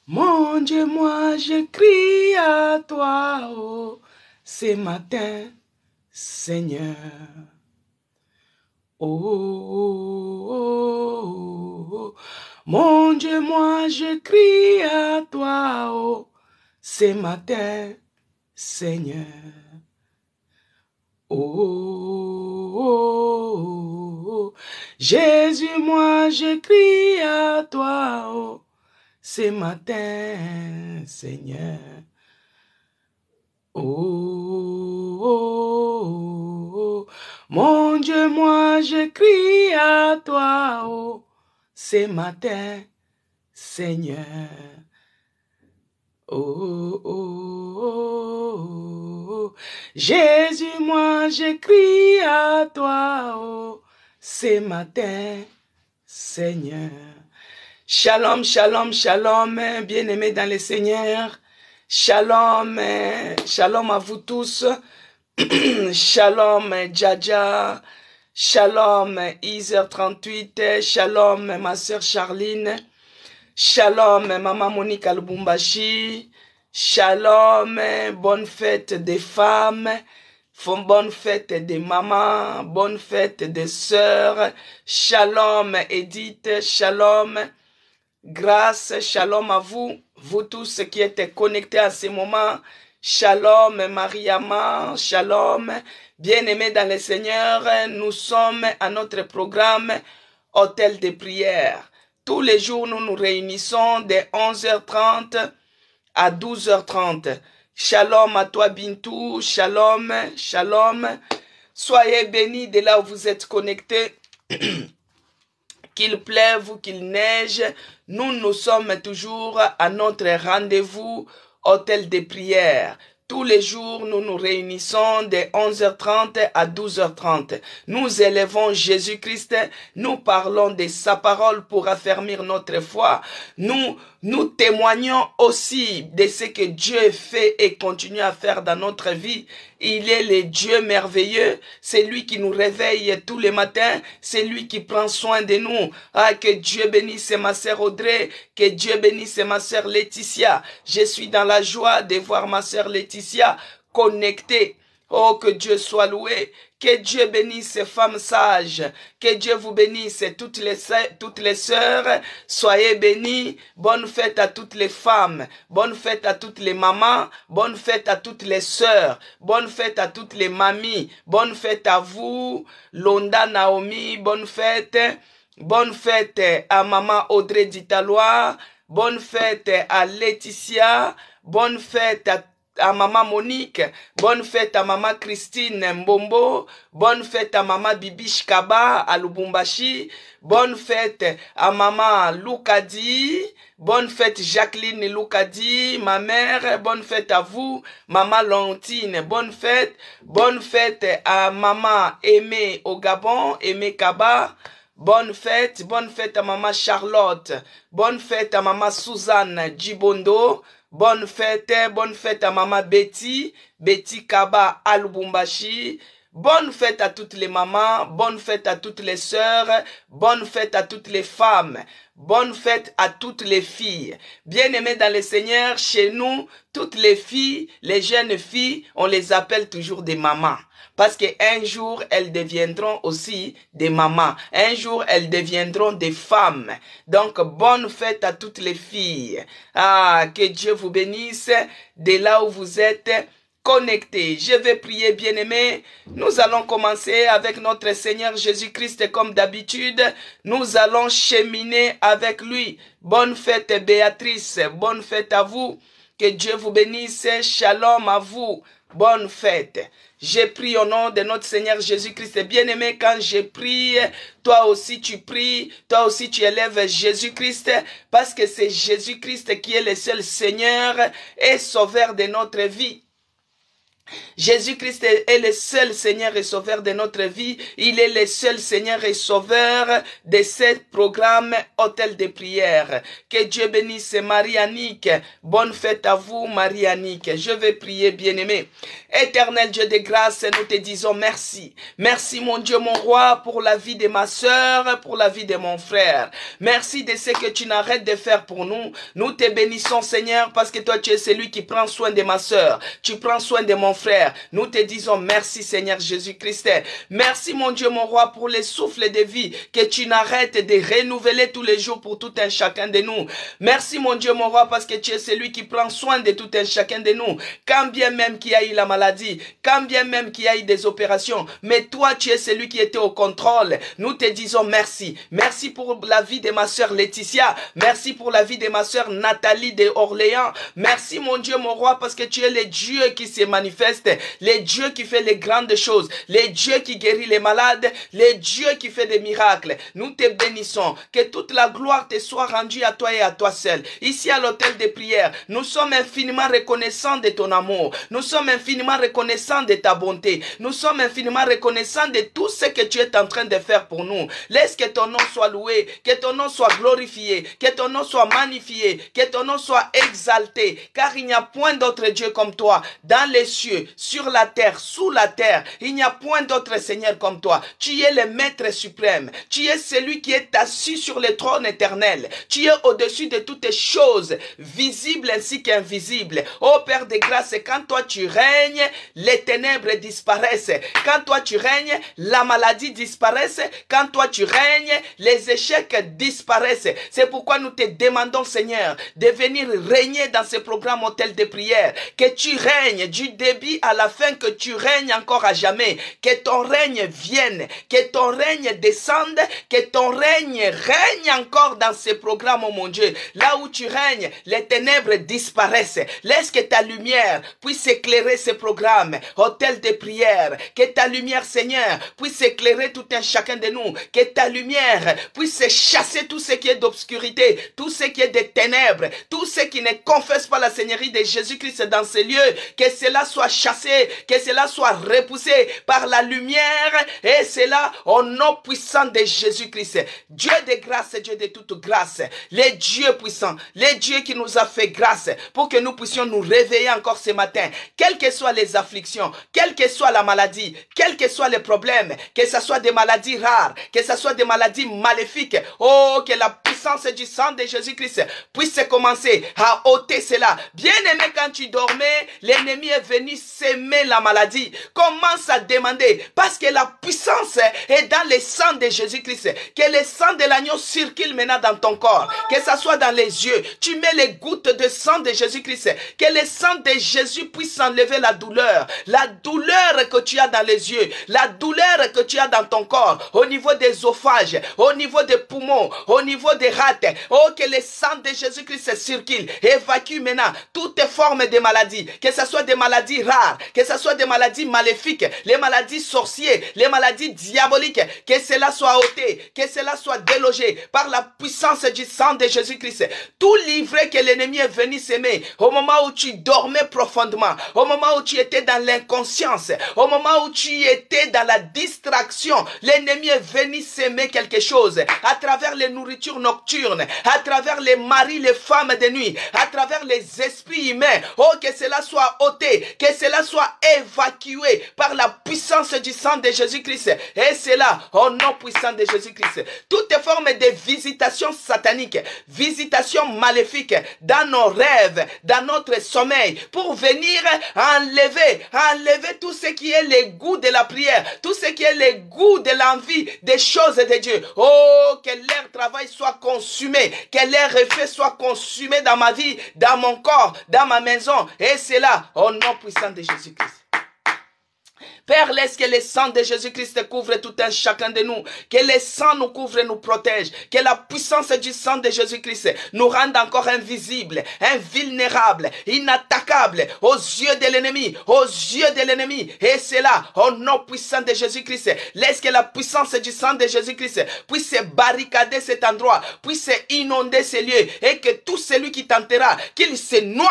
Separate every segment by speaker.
Speaker 1: Mon Dieu, moi je crie à toi, oh, ce matin, Seigneur. Oh, oh, oh, mon Dieu, moi je crie à toi, oh, ce matin, Seigneur. Oh, oh, oh, Jésus, moi je crie à toi, oh, ce matin, Seigneur. Oh, oh, oh, mon Dieu, moi je crie à toi, oh, ce matin, Seigneur. Oh, oh, oh, oh, Jésus, moi je crie à toi, oh, ce matin, Seigneur. Shalom, shalom, shalom, bien-aimés dans le Seigneur. Shalom, shalom à vous tous. Shalom, Djadja. Shalom, Iser 38. Shalom, ma sœur Charline. Shalom, maman Monique Lubumbashi. Shalom, bonne fête des femmes. Bonne fête des mamans. Bonne fête des sœurs. Shalom, Edith. Shalom. Grâce, shalom à vous, vous tous qui êtes connectés à ce moment. Shalom, Mariama, shalom. Bien-aimés dans le Seigneur, nous sommes à notre programme Hôtel de prière. Tous les jours, nous nous réunissons de 11h30 à 12h30. Shalom à toi, Bintou. Shalom, shalom. Soyez bénis de là où vous êtes connectés. Qu'il pleuve ou qu'il neige, nous sommes toujours à notre rendez-vous hôtel de prière. Tous les jours, nous nous réunissons de 11h30 à 12h30. Nous élevons Jésus-Christ, nous parlons de sa parole pour affermir notre foi. Nous témoignons aussi de ce que Dieu fait et continue à faire dans notre vie. Il est le Dieu merveilleux. C'est lui qui nous réveille tous les matins. C'est lui qui prend soin de nous. Ah, que Dieu bénisse ma sœur Audrey. Que Dieu bénisse ma sœur Laetitia. Je suis dans la joie de voir ma sœur Laetitia connectée. Oh, que Dieu soit loué. Que Dieu bénisse ces femmes sages. Que Dieu vous bénisse toutes les sœurs. Soyez bénis. Bonne fête à toutes les femmes. Bonne fête à toutes les mamans. Bonne fête à toutes les sœurs. Bonne fête à toutes les mamies. Bonne fête à vous. Londa Naomi. Bonne fête. Bonne fête à maman Audrey Ditalois. Bonne fête à Laetitia. Bonne fête à maman Monique, bonne fête à maman Christine Mbombo, bonne fête à maman Bibish Kaba à Lubumbashi, bonne fête à maman Loukadi, bonne fête Jacqueline Loukadi, ma mère, bonne fête à vous, maman Lontine, bonne fête à maman Aimé au Gabon, Aimé Kaba, bonne fête à maman Charlotte, bonne fête à maman Suzanne Djibondo, bonne fête à maman Betty Kaba à Lubumbashi. Bonne fête à toutes les mamans, bonne fête à toutes les sœurs, bonne fête à toutes les femmes, bonne fête à toutes les filles. Bien-aimées dans le Seigneur, chez nous, toutes les filles, les jeunes filles, on les appelle toujours des mamans. Parce qu'un jour, elles deviendront aussi des mamans. Un jour, elles deviendront des femmes. Donc, bonne fête à toutes les filles. Ah, que Dieu vous bénisse de là où vous êtes connectés. Je vais prier, bien-aimés. Nous allons commencer avec notre Seigneur Jésus-Christ comme d'habitude. Nous allons cheminer avec lui. Bonne fête, Béatrice. Bonne fête à vous. Que Dieu vous bénisse. Shalom à vous. Bonne fête. J'ai prié au nom de notre Seigneur Jésus-Christ. Bien-aimé, quand j'ai prié, toi aussi tu pries, toi aussi tu élèves Jésus-Christ, parce que c'est Jésus-Christ qui est le seul Seigneur et Sauveur de notre vie. Jésus-Christ est le seul Seigneur et Sauveur de notre vie. Il est le seul Seigneur et Sauveur de ce programme Hôtel de prière. Que Dieu bénisse Marie-Annick. Bonne fête à vous, Marie-Annick. Je vais prier, bien-aimé. Éternel Dieu de grâce, nous te disons merci. Merci, mon Dieu, mon roi, pour la vie de ma sœur, pour la vie de mon frère. Merci de ce que tu n'arrêtes de faire pour nous. Nous te bénissons, Seigneur, parce que toi, tu es celui qui prend soin de ma sœur. Tu prends soin de mon frère. Nous te disons merci, Seigneur Jésus-Christ. Merci, mon Dieu, mon roi, pour les souffles de vie que tu n'arrêtes de renouveler tous les jours pour tout un chacun de nous. Merci, mon Dieu, mon roi, parce que tu es celui qui prend soin de tout un chacun de nous. Quand bien même qu'il y a eu la maladie, quand bien même qu'il y a eu des opérations, mais toi, tu es celui qui était au contrôle. Nous te disons merci. Merci pour la vie de ma sœur Laetitia. Merci pour la vie de ma sœur Nathalie de Orléans. Merci, mon Dieu, mon roi, parce que tu es le Dieu qui se manifeste, le Dieu qui fait les grandes choses, le Dieu qui guérit les malades, le Dieu qui fait des miracles. Nous te bénissons. Que toute la gloire te soit rendue à toi et à toi seul. Ici à l'hôtel de prière, nous sommes infiniment reconnaissants de ton amour. Nous sommes infiniment reconnaissants de ta bonté. Nous sommes infiniment reconnaissants de tout ce que tu es en train de faire pour nous. Laisse que ton nom soit loué, que ton nom soit glorifié, que ton nom soit magnifié, que ton nom soit exalté, car il n'y a point d'autre Dieu comme toi, dans les cieux, sur la terre, sous la terre. Il n'y a point d'autre Seigneur comme toi. Tu es le Maître suprême. Tu es celui qui est assis sur le trône éternel. Tu es au-dessus de toutes choses, visibles ainsi qu'invisibles. Ô Père de grâce, quand toi tu règnes, les ténèbres disparaissent. Quand toi tu règnes, la maladie disparaît. Quand toi tu règnes, les échecs disparaissent. C'est pourquoi nous te demandons, Seigneur, de venir régner dans ce programme hôtel de prière. Que tu règnes du début à la fin, que tu règnes encore à jamais. Que ton règne vienne, que ton règne descende, que ton règne règne encore dans ce programme, oh mon Dieu. Là où tu règnes, les ténèbres disparaissent. Laisse que ta lumière puisse éclairer ce programme, hôtel de prière. Que ta lumière, Seigneur, puisse éclairer tout un chacun de nous. Que ta lumière puisse chasser tout ce qui est d'obscurité, tout ce qui est de ténèbres, tout ce qui ne confesse pas la Seigneurie de Jésus-Christ dans ces lieux. Que cela soit chassé, que cela soit repoussé par la lumière, et cela au nom puissant de Jésus-Christ. Dieu de grâce, Dieu de toute grâce, les dieux puissants, les dieux qui nous a fait grâce pour que nous puissions nous réveiller encore ce matin, quelles que soient les afflictions, quelle que soit la maladie, quels que soient les problèmes, que ce soit des maladies rares, que ce soit des maladies maléfiques. Oh, que la puissance du sang de Jésus-Christ puisse commencer à ôter cela. Bien aimé, quand tu dormais, l'ennemi est venu s'aimer la maladie. Commence à demander, parce que la puissance est dans le sang de Jésus-Christ. Que le sang de l'agneau circule maintenant dans ton corps, que ça soit dans les yeux. Tu mets les gouttes de sang de Jésus-Christ. Que le sang de Jésus puisse enlever la douleur que tu as dans les yeux, la douleur que tu as dans ton corps, au niveau des osophages, au niveau des poumons, au niveau des rate. Oh, que le sang de Jésus-Christ circule, évacue maintenant toutes formes de maladies, que ce soit des maladies rares, que ce soit des maladies maléfiques, les maladies sorcières, les maladies diaboliques, que cela soit ôté, que cela soit délogé par la puissance du sang de Jésus-Christ. Tout livret que l'ennemi est venu s'aimer, au moment où tu dormais profondément, au moment où tu étais dans l'inconscience, au moment où tu étais dans la distraction, l'ennemi est venu s'aimer quelque chose à travers les nourritures nocturnes, à travers les maris, les femmes de nuit, à travers les esprits humains. Oh, que cela soit ôté, que cela soit évacué par la puissance du sang de Jésus-Christ. Et cela au nom puissant de Jésus-Christ. Toutes formes de visitations sataniques, visitations maléfiques dans nos rêves, dans notre sommeil, pour venir enlever tout ce qui est le goût de la prière, tout ce qui est le goût de l'envie des choses de Dieu. Oh, que leur travail soit consumé, que leur effet soit consumé dans ma vie, dans mon corps, dans ma maison. Et c'est là, au nom puissant de Jésus-Christ. Père, laisse que le sang de Jésus-Christ couvre tout un chacun de nous. Que le sang nous couvre et nous protège. Que la puissance du sang de Jésus-Christ nous rende encore invisibles, invulnérables, inattaquables implacable aux yeux de l'ennemi, aux yeux de l'ennemi. Et c'est là, au nom puissant de Jésus-Christ, laisse que la puissance du sang de Jésus-Christ puisse barricader cet endroit, puisse inonder ces lieux, et que tout celui qui tentera, qu'il se noie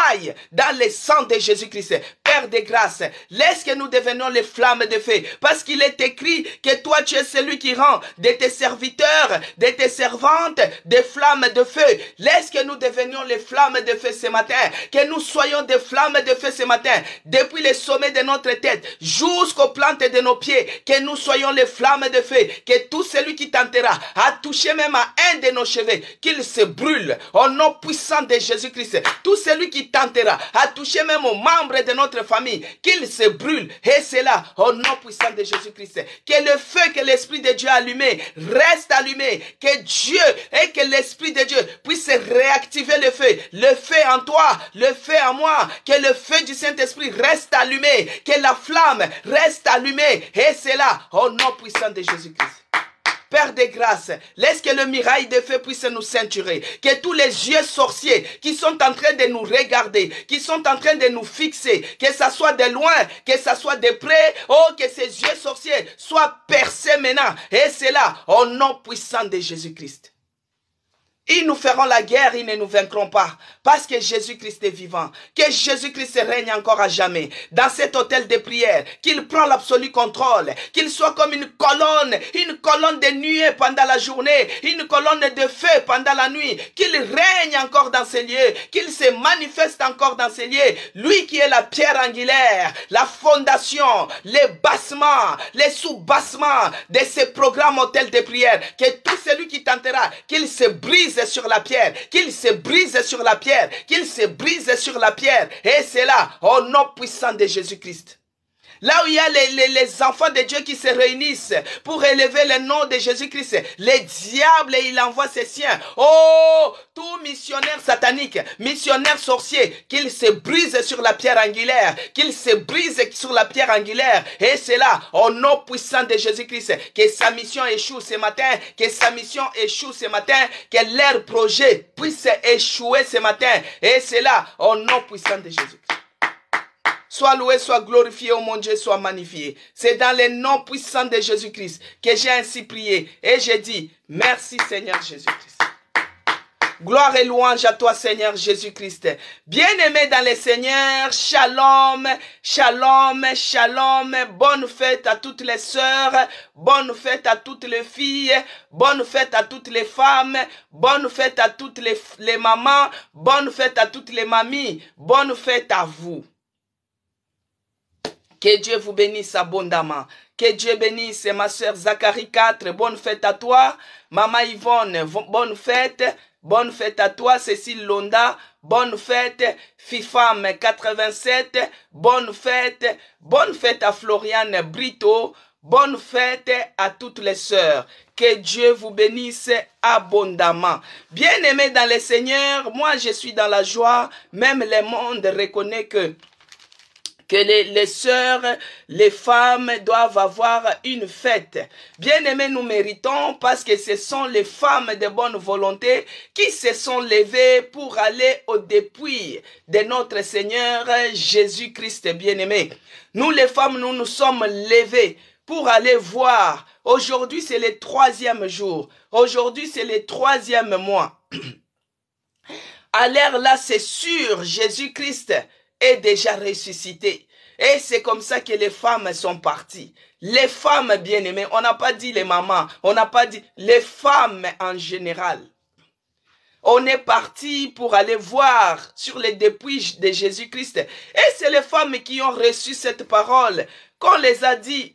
Speaker 1: dans le sang de Jésus-Christ. Père de grâce, laisse que nous devenions les flammes de feu, parce qu'il est écrit que toi tu es celui qui rend de tes serviteurs, de tes servantes, des flammes de feu. Laisse que nous devenions les flammes de feu ce matin, que nous soyons des flammes de feu ce matin, depuis les sommets de notre tête jusqu'aux plantes de nos pieds, que nous soyons les flammes de feu, que tout celui qui tentera à toucher même à un de nos cheveux, qu'il se brûle au nom puissant de Jésus-Christ. Tout celui qui tentera à toucher même aux membres de notre famille, qu'il se brûle, et c'est là au nom puissant de Jésus-Christ. Que le feu que l'Esprit de Dieu a allumé reste allumé, que Dieu et que l'Esprit de Dieu puisse réactiver le feu en toi, le feu en moi, que le feu du Saint-Esprit reste allumé, que la flamme reste allumée, et c'est là au nom puissant de Jésus-Christ. Père de grâce, laisse que le mirail de feu puisse nous ceinturer, que tous les yeux sorciers qui sont en train de nous regarder, qui sont en train de nous fixer, que ça soit de loin, que ça soit de près, oh, que ces yeux sorciers soient percés maintenant, et c'est là, au nom puissant de Jésus-Christ. Ils nous feront la guerre, ils ne nous vaincront pas. Parce que Jésus-Christ est vivant. Que Jésus-Christ règne encore à jamais. Dans cet hôtel de prière. Qu'il prend l'absolu contrôle. Qu'il soit comme une colonne de nuée pendant la journée. Une colonne de feu pendant la nuit. Qu'il règne encore dans ces lieux. Qu'il se manifeste encore dans ces lieux. Lui qui est la pierre angulaire. La fondation. Les bassements. Les sous-bassements de ce programme hôtel de prière. Que tout celui qui tentera, qu'il se brise sur la pierre, qu'il se brise sur la pierre, qu'il se brise sur la pierre. Et c'est là, au nom puissant de Jésus-Christ. Là où il y a les enfants de Dieu qui se réunissent pour élever le nom de Jésus-Christ, les diables, il envoie ses siens. Oh, tout missionnaire satanique, missionnaire sorcier, qu'il se brise sur la pierre angulaire, qu'il se brise sur la pierre angulaire. Et c'est là, au nom puissant de Jésus-Christ, que sa mission échoue ce matin, que sa mission échoue ce matin, que leur projet puisse échouer ce matin. Et c'est là, au nom puissant de Jésus-Christ. Sois loué, sois glorifié, oh mon Dieu, sois magnifié. C'est dans le nom puissant de Jésus-Christ que j'ai ainsi prié. Et j'ai dit, merci Seigneur Jésus-Christ. Gloire et louange à toi Seigneur Jésus-Christ. Bien-aimé dans le Seigneur, shalom, shalom, shalom. Bonne fête à toutes les sœurs, bonne fête à toutes les filles, bonne fête à toutes les femmes, bonne fête à toutes les mamans, bonne fête à toutes les mamies, bonne fête à vous. Que Dieu vous bénisse abondamment. Que Dieu bénisse ma sœur Zacharie 4. Bonne fête à toi. Maman Yvonne, bonne fête. Bonne fête à toi. Cécile Londa, bonne fête. Fifam 87, bonne fête. Bonne fête à Floriane Brito. Bonne fête à toutes les sœurs. Que Dieu vous bénisse abondamment. Bien-aimés dans le Seigneur, moi je suis dans la joie. Même le monde reconnaît que les sœurs, les femmes doivent avoir une fête. Bien-aimés, nous méritons parce que ce sont les femmes de bonne volonté qui se sont levées pour aller au dépouille de notre Seigneur Jésus-Christ bien-aimé. Nous les femmes, nous nous sommes levées pour aller voir. Aujourd'hui, c'est le 3e jour. Aujourd'hui, c'est le 3e mois. À l'heure là, c'est sûr, Jésus-Christ est déjà ressuscité. Et c'est comme ça que les femmes sont parties. Les femmes bien-aimées, on n'a pas dit les mamans, on n'a pas dit les femmes en général. On est parti pour aller voir sur les dépouilles de Jésus-Christ. Et c'est les femmes qui ont reçu cette parole qu'on les a dit.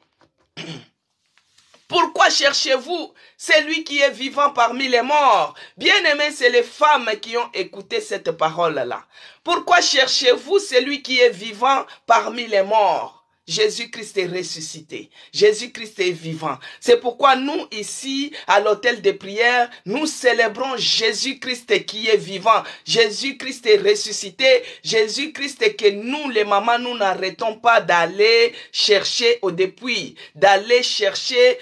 Speaker 1: Pourquoi cherchez-vous celui qui est vivant parmi les morts? Bien-aimés, c'est les femmes qui ont écouté cette parole-là. Pourquoi cherchez-vous celui qui est vivant parmi les morts? Jésus-Christ est ressuscité. Jésus-Christ est vivant. C'est pourquoi nous, ici, à l'hôtel de prière, nous célébrons Jésus-Christ qui est vivant. Jésus-Christ est ressuscité. Jésus-Christ que nous, les mamans, nous n'arrêtons pas d'aller chercher au dépouille, d'aller chercher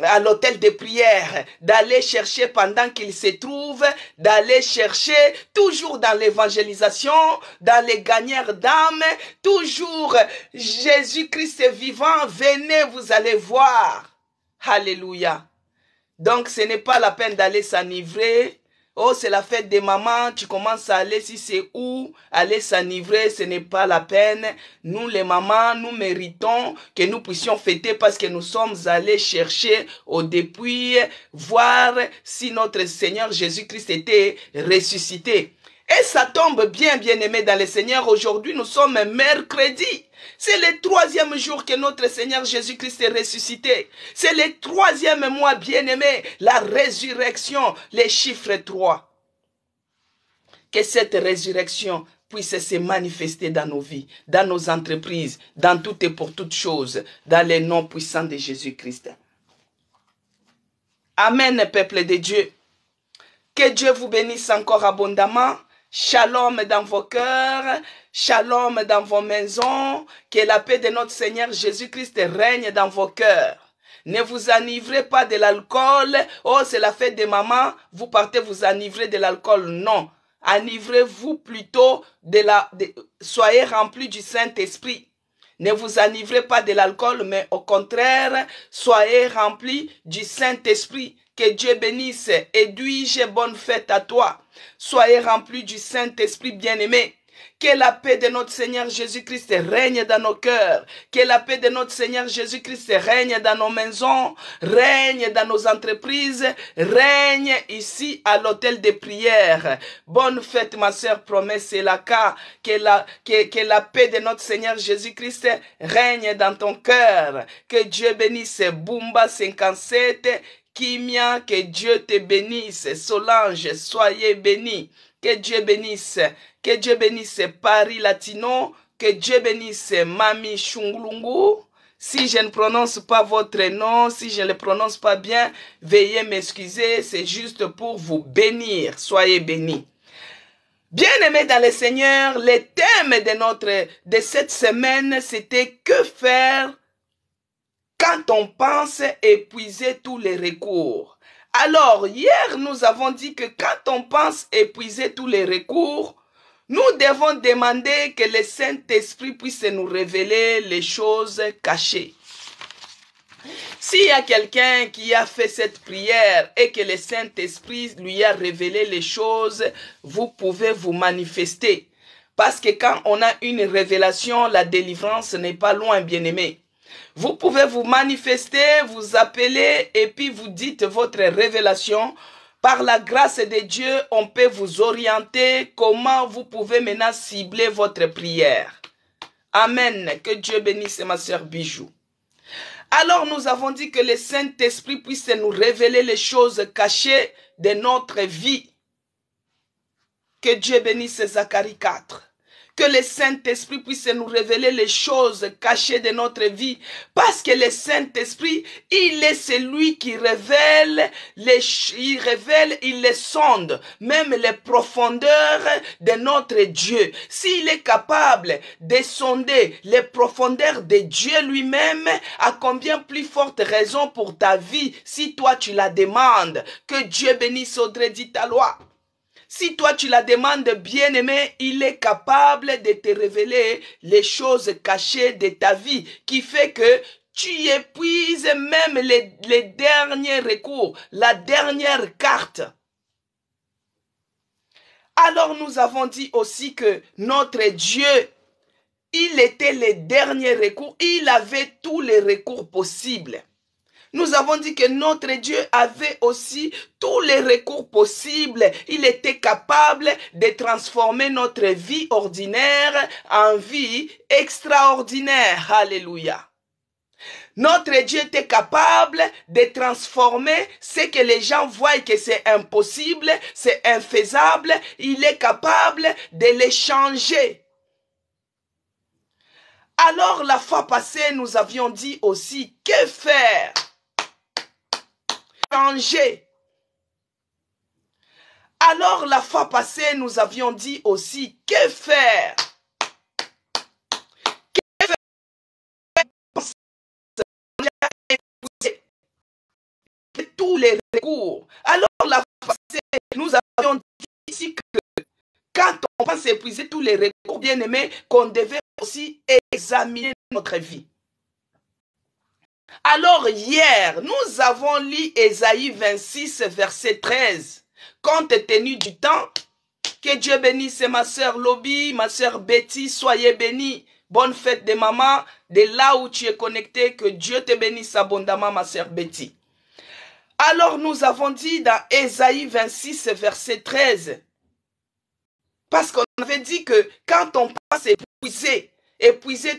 Speaker 1: à l'hôtel de prière, d'aller chercher pendant qu'il se trouve, d'aller chercher toujours dans l'évangélisation, dans les gagneurs d'âmes, toujours Jésus-Christ est vivant, venez, vous allez voir. Alléluia. Donc ce n'est pas la peine d'aller s'enivrer. Oh, c'est la fête des mamans, tu commences à aller, si c'est où, aller s'enivrer, ce n'est pas la peine. Nous, les mamans, nous méritons que nous puissions fêter parce que nous sommes allés chercher au dépouille, voir si notre Seigneur Jésus-Christ était ressuscité. Et ça tombe bien, bien-aimé dans le Seigneur. Aujourd'hui, nous sommes mercredi. C'est le 3e jour que notre Seigneur Jésus-Christ est ressuscité. C'est le 3e mois, bien-aimé, la résurrection, les chiffres 3. Que cette résurrection puisse se manifester dans nos vies, dans nos entreprises, dans toutes et pour toutes choses, dans les noms puissants de Jésus-Christ. Amen, peuple de Dieu. Que Dieu vous bénisse encore abondamment. Shalom dans vos cœurs, shalom dans vos maisons, que la paix de notre Seigneur Jésus-Christ règne dans vos cœurs. Ne vous enivrez pas de l'alcool. Oh, c'est la fête des mamans, vous partez vous enivrer de l'alcool. Non, enivrez-vous plutôt soyez remplis du Saint-Esprit. Ne vous enivrez pas de l'alcool, mais au contraire, soyez remplis du Saint-Esprit. Que Dieu bénisse, éduige, bonne fête à toi. Soyez remplis du Saint-Esprit bien-aimé. Que la paix de notre Seigneur Jésus-Christ règne dans nos cœurs. Que la paix de notre Seigneur Jésus-Christ règne dans nos maisons, règne dans nos entreprises, règne ici à l'hôtel de prière. Bonne fête, ma sœur Promesse c'est la cas. Que la paix de notre Seigneur Jésus-Christ règne dans ton cœur. Que Dieu bénisse Bumba 57. Kimia, que Dieu te bénisse. Solange, soyez bénis. Que Dieu bénisse. Que Dieu bénisse Paris Latino. Que Dieu bénisse Mami Chungulungu. Si je ne prononce pas votre nom, si je ne le prononce pas bien, veuillez m'excuser. C'est juste pour vous bénir. Soyez bénis. Bien-aimés dans le Seigneur, le thème de cette semaine, c'était que faire quand on pense épuiser tous les recours. Alors, hier, nous avons dit que quand on pense épuiser tous les recours, nous devons demander que le Saint-Esprit puisse nous révéler les choses cachées. S'il y a quelqu'un qui a fait cette prière et que le Saint-Esprit lui a révélé les choses, vous pouvez vous manifester. Parce que quand on a une révélation, la délivrance n'est pas loin, bien-aimé. Vous pouvez vous manifester, vous appeler et puis vous dites votre révélation. Par la grâce de Dieu, on peut vous orienter comment vous pouvez maintenant cibler votre prière. Amen. Que Dieu bénisse ma sœur Bijou. Alors nous avons dit que le Saint-Esprit puisse nous révéler les choses cachées de notre vie. Que Dieu bénisse Zacharie 4. Que le Saint-Esprit puisse nous révéler les choses cachées de notre vie. Parce que le Saint-Esprit, il est celui qui révèle, il les sonde, même les profondeurs de notre Dieu. S'il est capable de sonder les profondeurs de Dieu lui-même, à combien plus forte raison pour ta vie, si toi tu la demandes. Que Dieu bénisse Audrey Ditalois. Si toi tu la demandes, bien-aimé, il est capable de te révéler les choses cachées de ta vie, qui fait que tu épuises même les derniers recours, la dernière carte. Alors nous avons dit aussi que notre Dieu, il était le dernier recours, il avait tous les recours possibles. Nous avons dit que notre Dieu avait aussi tous les recours possibles. Il était capable de transformer notre vie ordinaire en vie extraordinaire. Alléluia. Notre Dieu était capable de transformer ce que les gens voient que c'est impossible, c'est infaisable. Il est capable de les changer. Alors la fois passée, nous avions dit aussi, que faire? Changer. Alors la fois passée, nous avions dit aussi, que faire? Que faire? recours. Alors, la fois passée, nous avions dit ici que quand on pense épuiser tous les recours, bien aimés, qu'on devait aussi examiner notre vie. Alors hier, nous avons lu Ésaïe 26, verset 13. Compte tenu du temps, que Dieu bénisse ma sœur Lobby, ma sœur Betty, soyez bénis. Bonne fête de maman, de là où tu es connecté, que Dieu te bénisse abondamment, ma sœur Betty. Alors nous avons dit dans Ésaïe 26, verset 13, parce qu'on avait dit que quand on passe épuiser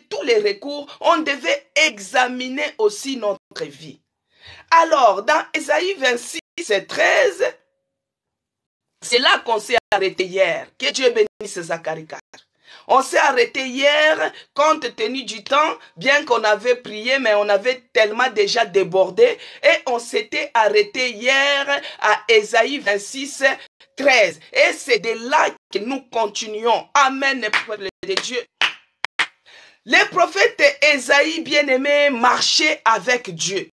Speaker 1: tous les recours, on devait examiner aussi notre vie. Alors, dans Ésaïe 26, 13, c'est là qu'on s'est arrêté hier. Que Dieu bénisse Zacharie 4. On s'est arrêté hier, compte tenu du temps, bien qu'on avait prié, mais on avait tellement déjà débordé, et on s'était arrêté hier à Ésaïe 26, 13. Et c'est de là que nous continuons. Amen, peuple de Dieu. Les prophètes Ésaïe, bien-aimés, marchaient avec Dieu.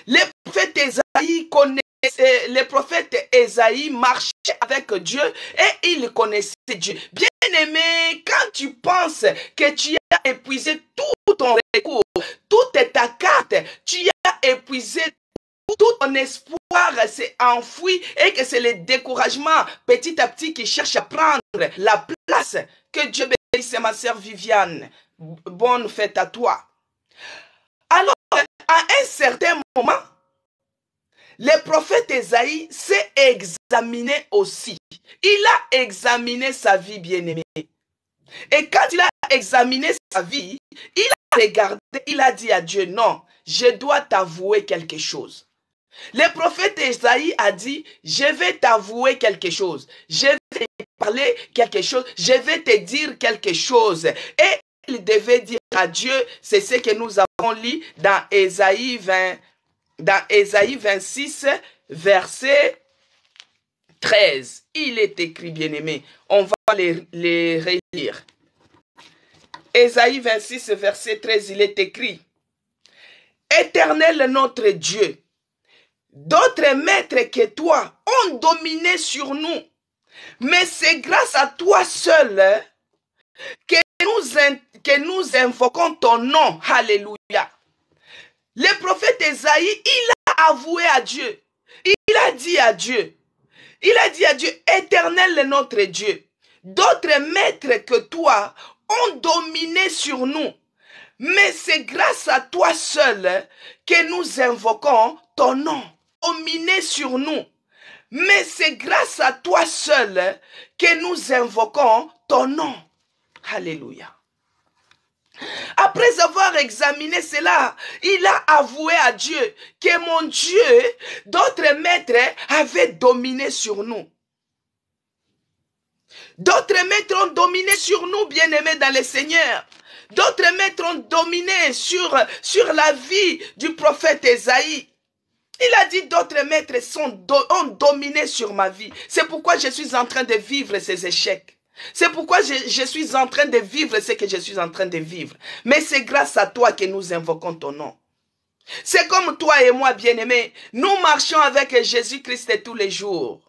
Speaker 1: Les prophètes Ésaïe connaissaient, les prophètes Ésaïe marchaient avec Dieu et ils connaissaient Dieu. Bien-aimé, quand tu penses que tu as épuisé tout ton recours, toute ta carte, tu as épuisé tout ton espoir, s'est enfoui et que c'est le découragement petit à petit qui cherche à prendre la place. Que Dieu bénisse ma sœur Viviane. Bonne fête à toi. Alors, à un certain moment, le prophète Ésaïe s'est examiné aussi. Il a examiné sa vie, bien-aimée. Et quand il a examiné sa vie, il a regardé, il a dit à Dieu, non, je dois t'avouer quelque chose. Le prophète Ésaïe a dit, je vais t'avouer quelque chose. Je vais te parler quelque chose. Je vais te dire quelque chose. Et il devait dire à Dieu, c'est ce que nous avons lu dans Ésaïe 26, verset 13. Il est écrit, bien-aimé. On va les relire. Ésaïe 26, verset 13, il est écrit. Éternel notre Dieu, d'autres maîtres que toi ont dominé sur nous. Mais c'est grâce à toi seul que nous invoquons ton nom. Alléluia. Le prophète Ésaïe, il a avoué à Dieu. Il a dit à Dieu, Éternel notre Dieu, d'autres maîtres que toi ont dominé sur nous. Mais c'est grâce à toi seul que nous invoquons ton nom. Dominé sur nous. Mais c'est grâce à toi seul que nous invoquons ton nom. Alléluia. Après avoir examiné cela, il a avoué à Dieu que mon Dieu, d'autres maîtres avaient dominé sur nous. D'autres maîtres ont dominé sur nous, bien-aimés dans le Seigneur. D'autres maîtres ont dominé sur la vie du prophète Ésaïe. Il a dit d'autres maîtres ont dominé sur ma vie. C'est pourquoi je suis en train de vivre ces échecs. C'est pourquoi je suis en train de vivre ce que je suis en train de vivre. Mais c'est grâce à toi que nous invoquons ton nom. C'est comme toi et moi, bien-aimés. Nous marchons avec Jésus-Christ tous les jours.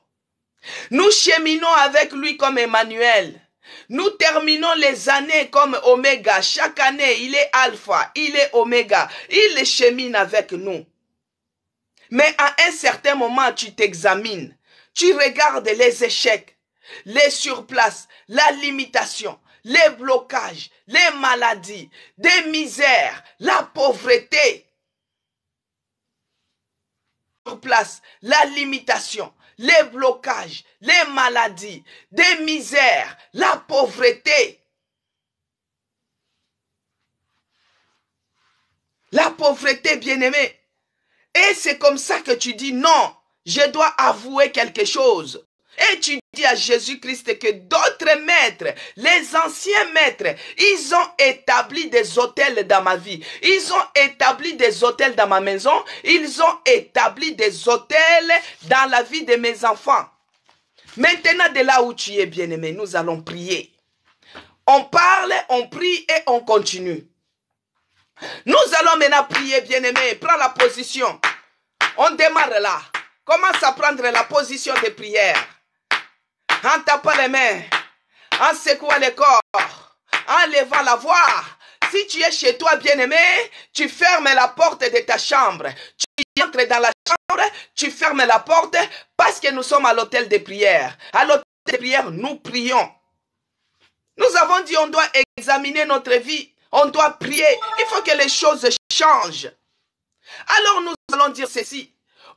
Speaker 1: Nous cheminons avec lui comme Emmanuel. Nous terminons les années comme Oméga. Chaque année, il est Alpha, il est Oméga. Il chemine avec nous. Mais à un certain moment, tu t'examines. Tu regardes les échecs, les surplaces, la limitation, les blocages, les maladies, des misères, la pauvreté. Surplace, la limitation, les blocages, les maladies, des misères, la pauvreté. La pauvreté, bien-aimé. Et c'est comme ça que tu dis non, je dois avouer quelque chose. Et tu dis à Jésus-Christ que d'autres maîtres, les anciens maîtres, ils ont établi des hôtels dans ma vie. Ils ont établi des hôtels dans ma maison. Ils ont établi des hôtels dans la vie de mes enfants. Maintenant, de là où tu es, bien-aimé, nous allons prier. On parle, on prie et on continue. Nous allons maintenant prier, bien-aimé. Prends la position. On démarre là. Commence à prendre la position de prière. En tapant les mains, en secouant le corps, en levant la voix. Si tu es chez toi, bien-aimé, tu fermes la porte de ta chambre. Tu entres dans la chambre, tu fermes la porte parce que nous sommes à l'hôtel de prière. À l'hôtel de prière, nous prions. Nous avons dit on doit examiner notre vie. On doit prier. Il faut que les choses changent. Alors nous allons dire ceci.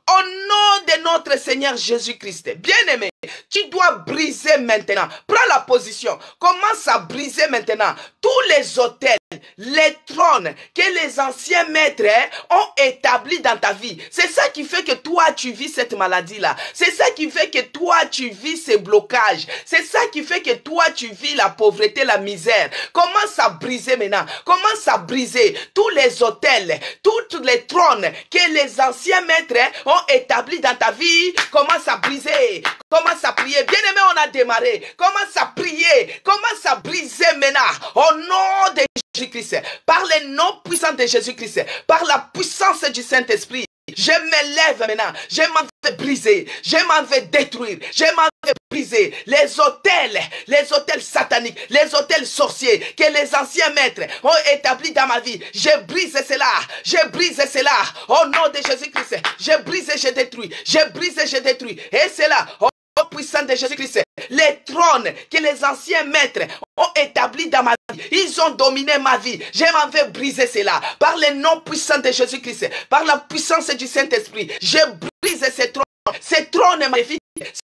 Speaker 1: Au nom de notre Seigneur Jésus-Christ, bien-aimé, tu dois briser maintenant. Prends la position. Commence à briser maintenant tous les autels, les trônes que les anciens maîtres ont établis dans ta vie. C'est ça qui fait que toi, tu vis cette maladie-là. C'est ça qui fait que toi, tu vis ces blocages. C'est ça qui fait que toi, tu vis la pauvreté, la misère. Commence à briser maintenant. Commence à briser tous les autels, tous les trônes que les anciens maîtres ont établis dans ta vie. Commence à briser. Commence à prier. Bien-aimé, on a démarré. Commence à prier. Commence à briser maintenant. Au nom de Jésus-Christ. Par les noms puissants de Jésus-Christ. Par la puissance du Saint-Esprit. Je me lève maintenant. Je m'en vais briser. Je m'en vais détruire. Je m'en vais briser les hôtels sataniques, les hôtels sorciers que les anciens maîtres ont établis dans ma vie. Je brise cela. Je brise cela. Au nom de Jésus-Christ. Je brise et je détruis. Je brise et je détruis. Et cela, au nom puissant de Jésus-Christ. Les trônes que les anciens maîtres ont établis dans ma vie. Ils ont dominé ma vie. Je m'en vais briser cela. Par le nom puissant de Jésus-Christ. Par la puissance du Saint-Esprit. Je brise ces trônes. Ces trônes maléfiques.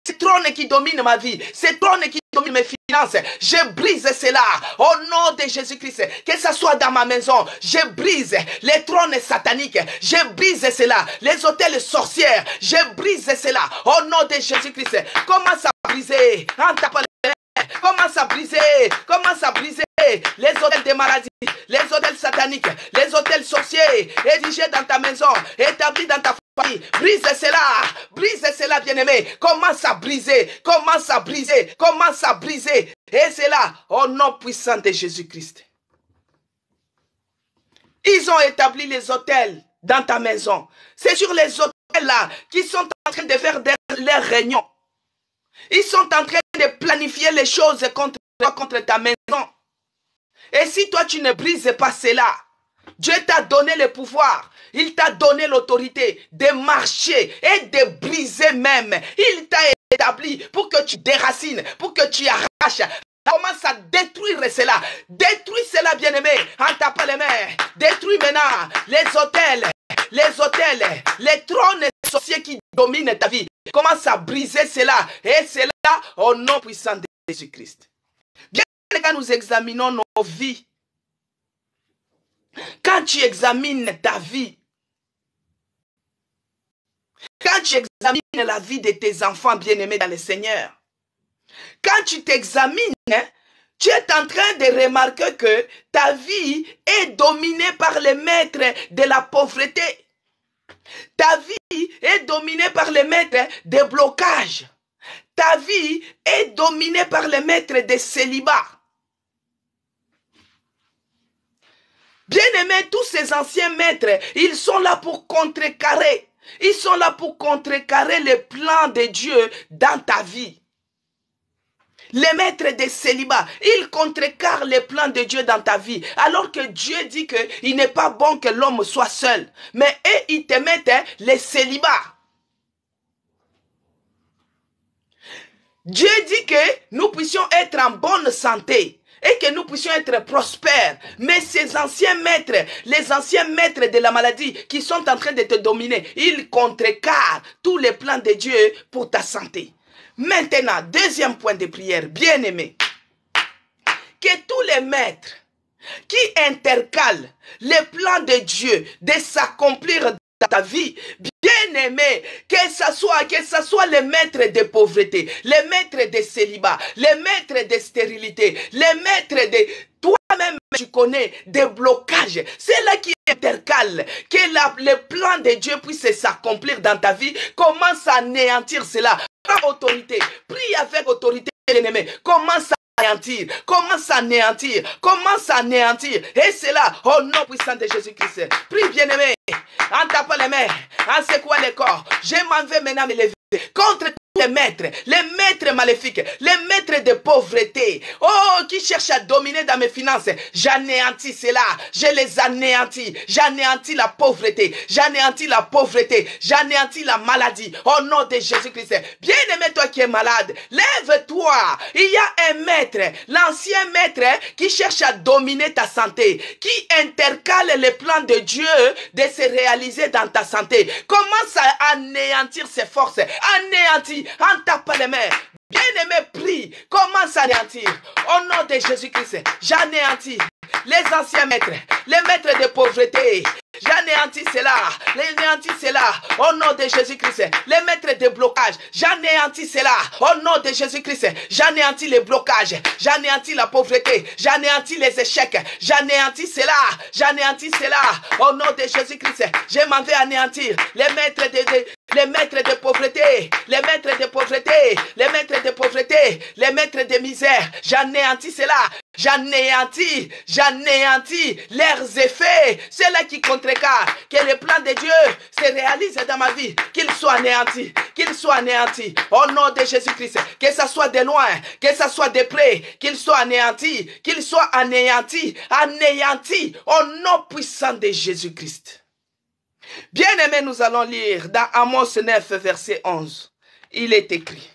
Speaker 1: Ces trônes qui dominent ma vie. Ces trônes qui dominent mes finances. Je brise cela. Au nom de Jésus-Christ. Que ce soit dans ma maison. Je brise les trônes sataniques. Je brise cela. Les hôtels sorcières. Je brise cela. Au nom de Jésus-Christ. Commence à briser. En tapant les mains. Commence à briser. Commence à briser. Les hôtels de maladie. Les hôtels sataniques. Les hôtels sorciers. Érigés dans ta maison. Établis dans ta famille. Brise cela, bien-aimé. Commence à briser, commence à briser, commence à briser. Et c'est là, au nom puissant de Jésus-Christ. Ils ont établi les hôtels dans ta maison. C'est sur les hôtels-là qu'ils sont en train de faire leurs réunions. Ils sont en train de planifier les choses contre ta maison. Et si toi, tu ne brises pas cela, Dieu t'a donné le pouvoir. Il t'a donné l'autorité de marcher et de briser même. Il t'a établi pour que tu déracines, pour que tu arraches. Commence à détruire cela. Détruis cela, bien-aimé, en tapant les mains. Détruis maintenant les hôtels, les trônes sorciers qui dominent ta vie. Commence à briser cela. Et cela au nom puissant de Jésus-Christ. Bien, quand nous examinons nos vies, quand tu examines ta vie, quand tu examines la vie de tes enfants bien-aimés dans le Seigneur, quand tu t'examines, tu es en train de remarquer que ta vie est dominée par les maîtres de la pauvreté. Ta vie est dominée par les maîtres des blocages. Ta vie est dominée par les maîtres des célibats. Bien-aimés, tous ces anciens maîtres, ils sont là pour contrecarrer. Ils sont là pour contrecarrer les plans de Dieu dans ta vie. Les maîtres des célibats, ils contrecarrent les plans de Dieu dans ta vie. Alors que Dieu dit qu'il n'est pas bon que l'homme soit seul. Mais eux, ils te mettent les célibats. Dieu dit que nous puissions être en bonne santé et que nous puissions être prospères. Mais ces anciens maîtres, les anciens maîtres de la maladie qui sont en train de te dominer, ils contrecarrent tous les plans de Dieu pour ta santé. Maintenant, deuxième point de prière, bien-aimé, que tous les maîtres qui intercalent les plans de Dieu de s'accomplir dans ta vie, bien-aimé, que ce soit les maîtres de pauvreté, les maîtres de célibat, les maîtres de stérilité, les maîtres de... Toi-même, tu connais des blocages. C'est là qui intercale, que le plan de Dieu puisse s'accomplir dans ta vie. Commence à anéantir cela. Prends autorité. Prie avec autorité, bien-aimé. Commence anéantir, commence à anéantir, commence à anéantir. Et c'est là, au nom puissant de Jésus-Christ. Prie, bien-aimé, en tapant les mains, en secouant les corps. Je m'en vais maintenant me lever contre les maîtres maléfiques, les maîtres de pauvreté, oh, qui cherchent à dominer dans mes finances. J'anéantis cela, je les anéantis, j'anéantis la pauvreté, j'anéantis la pauvreté, j'anéantis la maladie, au nom de Jésus-Christ. Bien-aimé, toi qui es malade, lève-toi. Il y a un maître, l'ancien maître, qui cherche à dominer ta santé, qui intercale les plans de Dieu de se réaliser dans ta santé. Commence à anéantir ses forces, anéantis, en tapant les mains. Bien-aimé, prie, commence à anéantir. Au nom de Jésus-Christ, j'anéantis les anciens maîtres, les maîtres de pauvreté. J'anéantis cela, j'anéantis cela, au nom de Jésus-Christ. Les maîtres de blocage, j'anéantis cela, au nom de Jésus-Christ. J'anéantis les blocages, j'anéantis la pauvreté, j'anéantis les échecs, j'anéantis cela, au nom de Jésus-Christ. Je m'en vais anéantir les maîtres de pauvreté, les maîtres de pauvreté, les maîtres de pauvreté, les maîtres de misère. J'anéantis cela. J'anéantis leurs effets. C'est là qui contrecarrent que le plan de Dieu se réalise dans ma vie. Qu'il soit anéanti, au nom de Jésus-Christ. Que ça soit de loin, que ça soit de près, qu'il soit anéanti, au nom puissant de Jésus-Christ. Bien-aimés, nous allons lire dans Amos 9, verset 11. Il est écrit.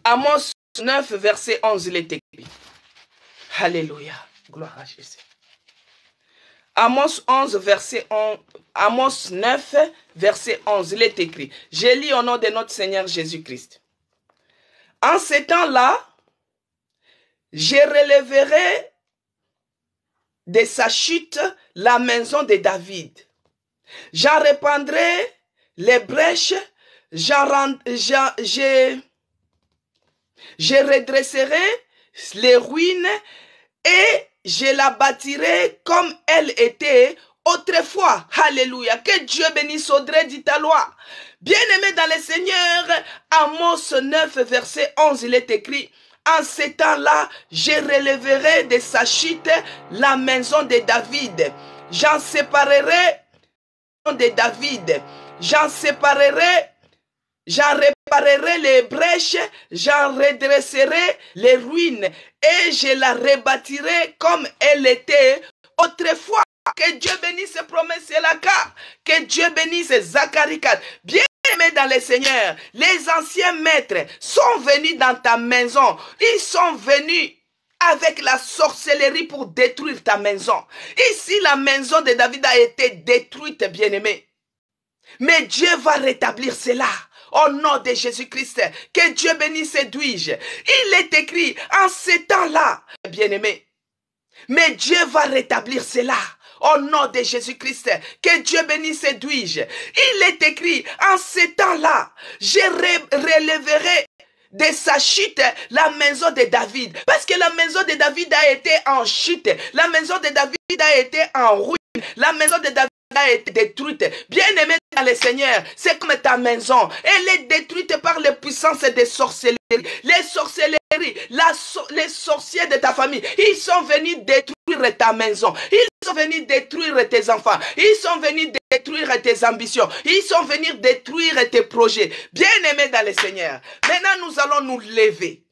Speaker 1: Amos 9, verset 11, il est écrit. Alléluia. Gloire à Jésus. Amos 9, verset 11, il est écrit. Je lis au nom de notre Seigneur Jésus-Christ. En ces temps-là, je relèverai de sa chute la maison de David. J'en répandrai les brèches, je redresserai les ruines et je la bâtirai comme elle était autrefois. Alléluia. Que Dieu bénisse Audrey dit ta loi. Bien-aimé dans le Seigneur, Amos 9, verset 11, il est écrit. En ces temps-là, je relèverai de sa chute la maison de David. J'en séparerai de David. J'en réparerai les brèches, j'en redresserai les ruines et je la rebâtirai comme elle était autrefois. Que Dieu bénisse ces promesses là. Que Dieu bénisse Zacharie 4. Bien aimé dans le Seigneur, les anciens maîtres sont venus dans ta maison. Ils sont venus avec la sorcellerie pour détruire ta maison. Ici, la maison de David a été détruite, bien-aimé. Mais Dieu va rétablir cela. Au nom de Jésus-Christ, que Dieu bénisse et douige. Il est écrit en ces temps-là, bien-aimé. Mais Dieu va rétablir cela. Au nom de Jésus-Christ, que Dieu bénisse et douige. Il est écrit en ces temps-là, je relèverai de sa chute la maison de David. Parce que la maison de David a été en chute. La maison de David a été en ruine. La maison de David a été détruite. Bien-aimé dans le Seigneur, c'est comme ta maison. Elle est détruite par les puissances des sorcelleries. Les sorcelleries, les sorciers de ta famille, ils sont venus détruire ta maison. Ils sont venus détruire tes enfants. Ils sont venus détruire tes ambitions. Ils sont venus détruire tes projets. Bien-aimé dans le Seigneur, maintenant nous allons nous lever.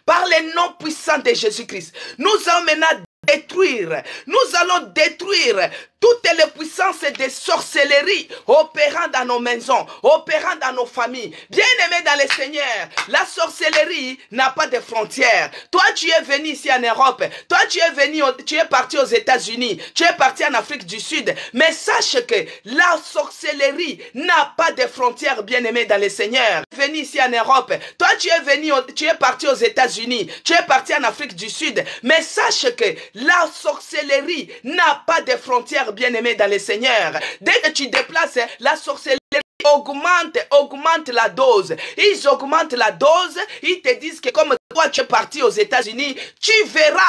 Speaker 1: Par le nom puissant de Jésus-Christ, nous allons maintenant détruire. Nous allons détruire toutes les puissances de sorcellerie opérant dans nos maisons, opérant dans nos familles. Bien-aimés dans le Seigneur, la sorcellerie n'a pas de frontières. Toi, tu es venu ici en Europe. Toi, tu es parti aux États-Unis. Tu es parti en Afrique du Sud. Mais sache que la sorcellerie n'a pas de frontières, bien-aimés dans le Seigneur. Tu es venu ici en Europe. Toi, tu es parti aux États-Unis. Tu es parti en Afrique du Sud. Mais sache que la sorcellerie n'a pas de frontières, bien-aimé dans le Seigneur. Dès que tu déplaces, la sorcellerie augmente la dose. Ils augmentent la dose. Ils te disent que comme toi tu es parti aux États-Unis, tu verras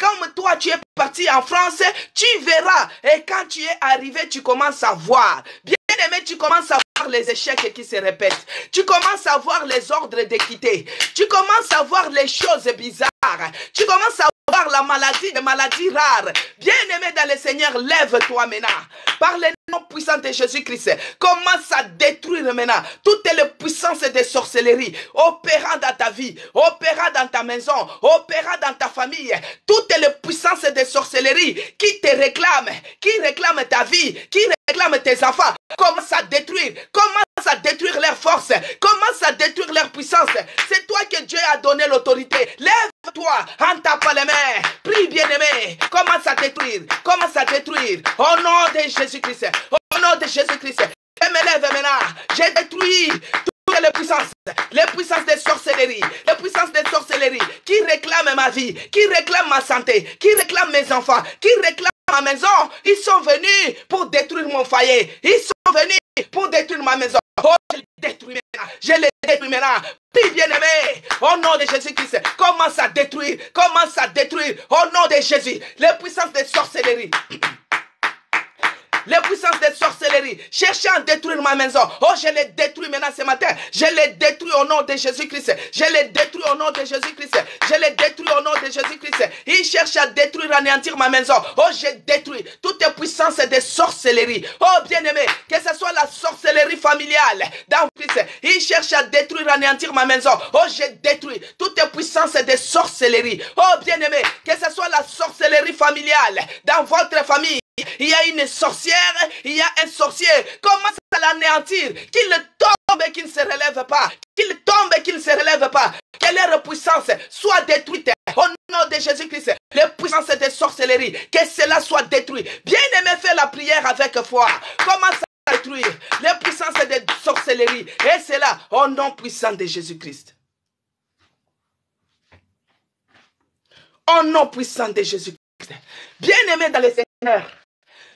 Speaker 1: comme toi, tu es parti en France, tu verras. Et quand tu es arrivé, tu commences à voir. Bien-aimé, tu commences à voir les échecs qui se répètent. Tu commences à voir les ordres d'équité. Tu commences à voir les choses bizarres. Tu commences à voir la maladie, des maladies rares. Bien-aimé dans le Seigneur, lève-toi maintenant. Par le nom puissant de Jésus-Christ, commence à détruire maintenant toutes les puissances de sorcellerie opérant dans ta vie, opérant dans ta maison, opérant dans ta famille. Toutes les puissances de sorcellerie qui te réclament ta vie, qui réclament tes enfants. Commence à détruire, commence à détruire leur force, commence à détruire leur puissance. C'est toi que Dieu a donné l'autorité. Lève-toi en tapant les mains. Prie, bien-aimé. Commence à détruire, commence à détruire. Au nom de Jésus-Christ, au nom de Jésus-Christ. Je me lève maintenant. J'ai détruit toutes les puissances de sorcellerie, les puissances de sorcellerie qui réclament ma vie, qui réclament ma santé, qui réclament mes enfants, qui réclament ma maison. Ils sont venus pour détruire mon foyer. Ils sont venus pour détruire ma maison. Oh, je les détruis maintenant. Je les détruis maintenant. Prie, bien-aimé, au nom de Jésus-Christ, commence à détruire, commence à détruire, au nom de Jésus, les puissances de sorcellerie. Les puissances de sorcellerie, cherchant à détruire ma maison. Oh, je les détruis maintenant ce matin. Je les détruis au nom de Jésus-Christ. Je les détruis au nom de Jésus-Christ. Je les détruis au nom de Jésus-Christ. Ils cherchent à détruire, anéantir ma maison. Oh, je détruis toutes les puissances de sorcellerie. Oh, bien-aimé, que ce soit la sorcellerie familiale dans Christ. Ils cherchent à détruire, anéantir ma maison. Oh, je détruis toutes les puissances de sorcellerie. Oh, bien-aimé, que ce soit la sorcellerie familiale dans votre famille. Il y a une sorcière, il y a un sorcier. Commence à l'anéantir. Qu'il tombe et qu'il ne se relève pas. Qu'il tombe et qu'il ne se relève pas. Que leur puissance soit détruite. Au nom de Jésus-Christ, les puissances de sorcellerie, que cela soit détruit. Bien-aimé, fais la prière avec foi. Commence à détruire les puissances de sorcellerie. Et cela au nom puissant de Jésus-Christ. Au nom puissant de Jésus-Christ. Bien-aimé dans le Seigneur.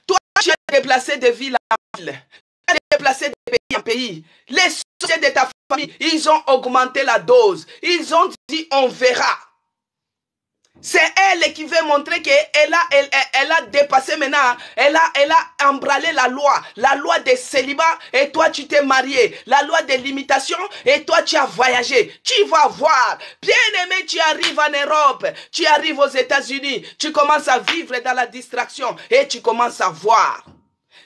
Speaker 1: Toi, tu es déplacé de ville en ville. Tu es déplacé de pays en pays. Les sorciers de ta famille, ils ont augmenté la dose. Ils ont dit, on verra. C'est elle qui veut montrer qu'elle a dépassé maintenant. Elle a embralé la loi des célibats, et toi tu t'es marié. La loi des limitations, et toi tu as voyagé. Tu vas voir. Bien-aimé, tu arrives en Europe, tu arrives aux États-Unis, tu commences à vivre dans la distraction, et tu commences à voir.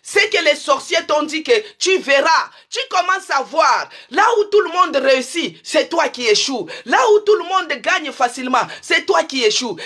Speaker 1: C'est que les sorciers t'ont dit que tu verras, tu commences à voir. Là où tout le monde réussit, c'est toi qui échoues. Là où tout le monde gagne facilement, c'est toi qui échoues.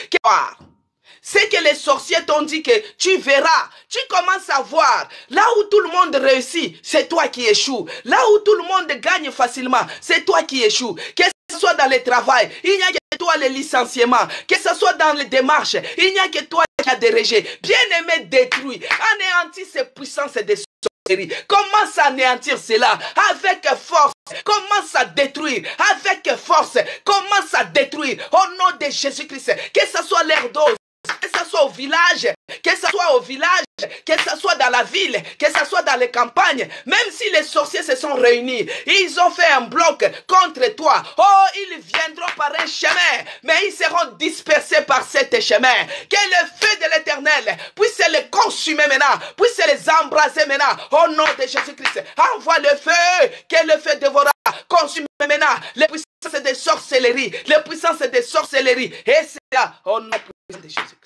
Speaker 1: C'est que les sorciers t'ont dit que tu verras, tu commences à voir. Là où tout le monde réussit, c'est toi qui échoues. Là où tout le monde gagne facilement, c'est toi qui échoues. Que ce soit dans le travail, il n'y a que toi les licenciements. Que ce soit dans les démarches, il n'y a que toi qui as des rejets. Bien-aimé, détruit, anéantis ces puissances de sorcellerie. Commence à anéantir cela avec force. Commence à détruire avec force. Commence à détruire au nom de Jésus-Christ. Que ce soit l'air dose. Que ce soit au village, que ce soit dans la ville, que ce soit dans les campagnes, même si les sorciers se sont réunis, ils ont fait un bloc contre toi. Oh, ils viendront par un chemin, mais ils seront dispersés par cet chemin. Que le feu de l'Éternel puisse les consumer maintenant, puisse les embraser maintenant, au nom de Jésus-Christ. Envoie le feu, que le feu dévorera, consume maintenant les puissances de sorcellerie, les puissances de sorcellerie. Et c'est là, au nom de Jésus-Christ.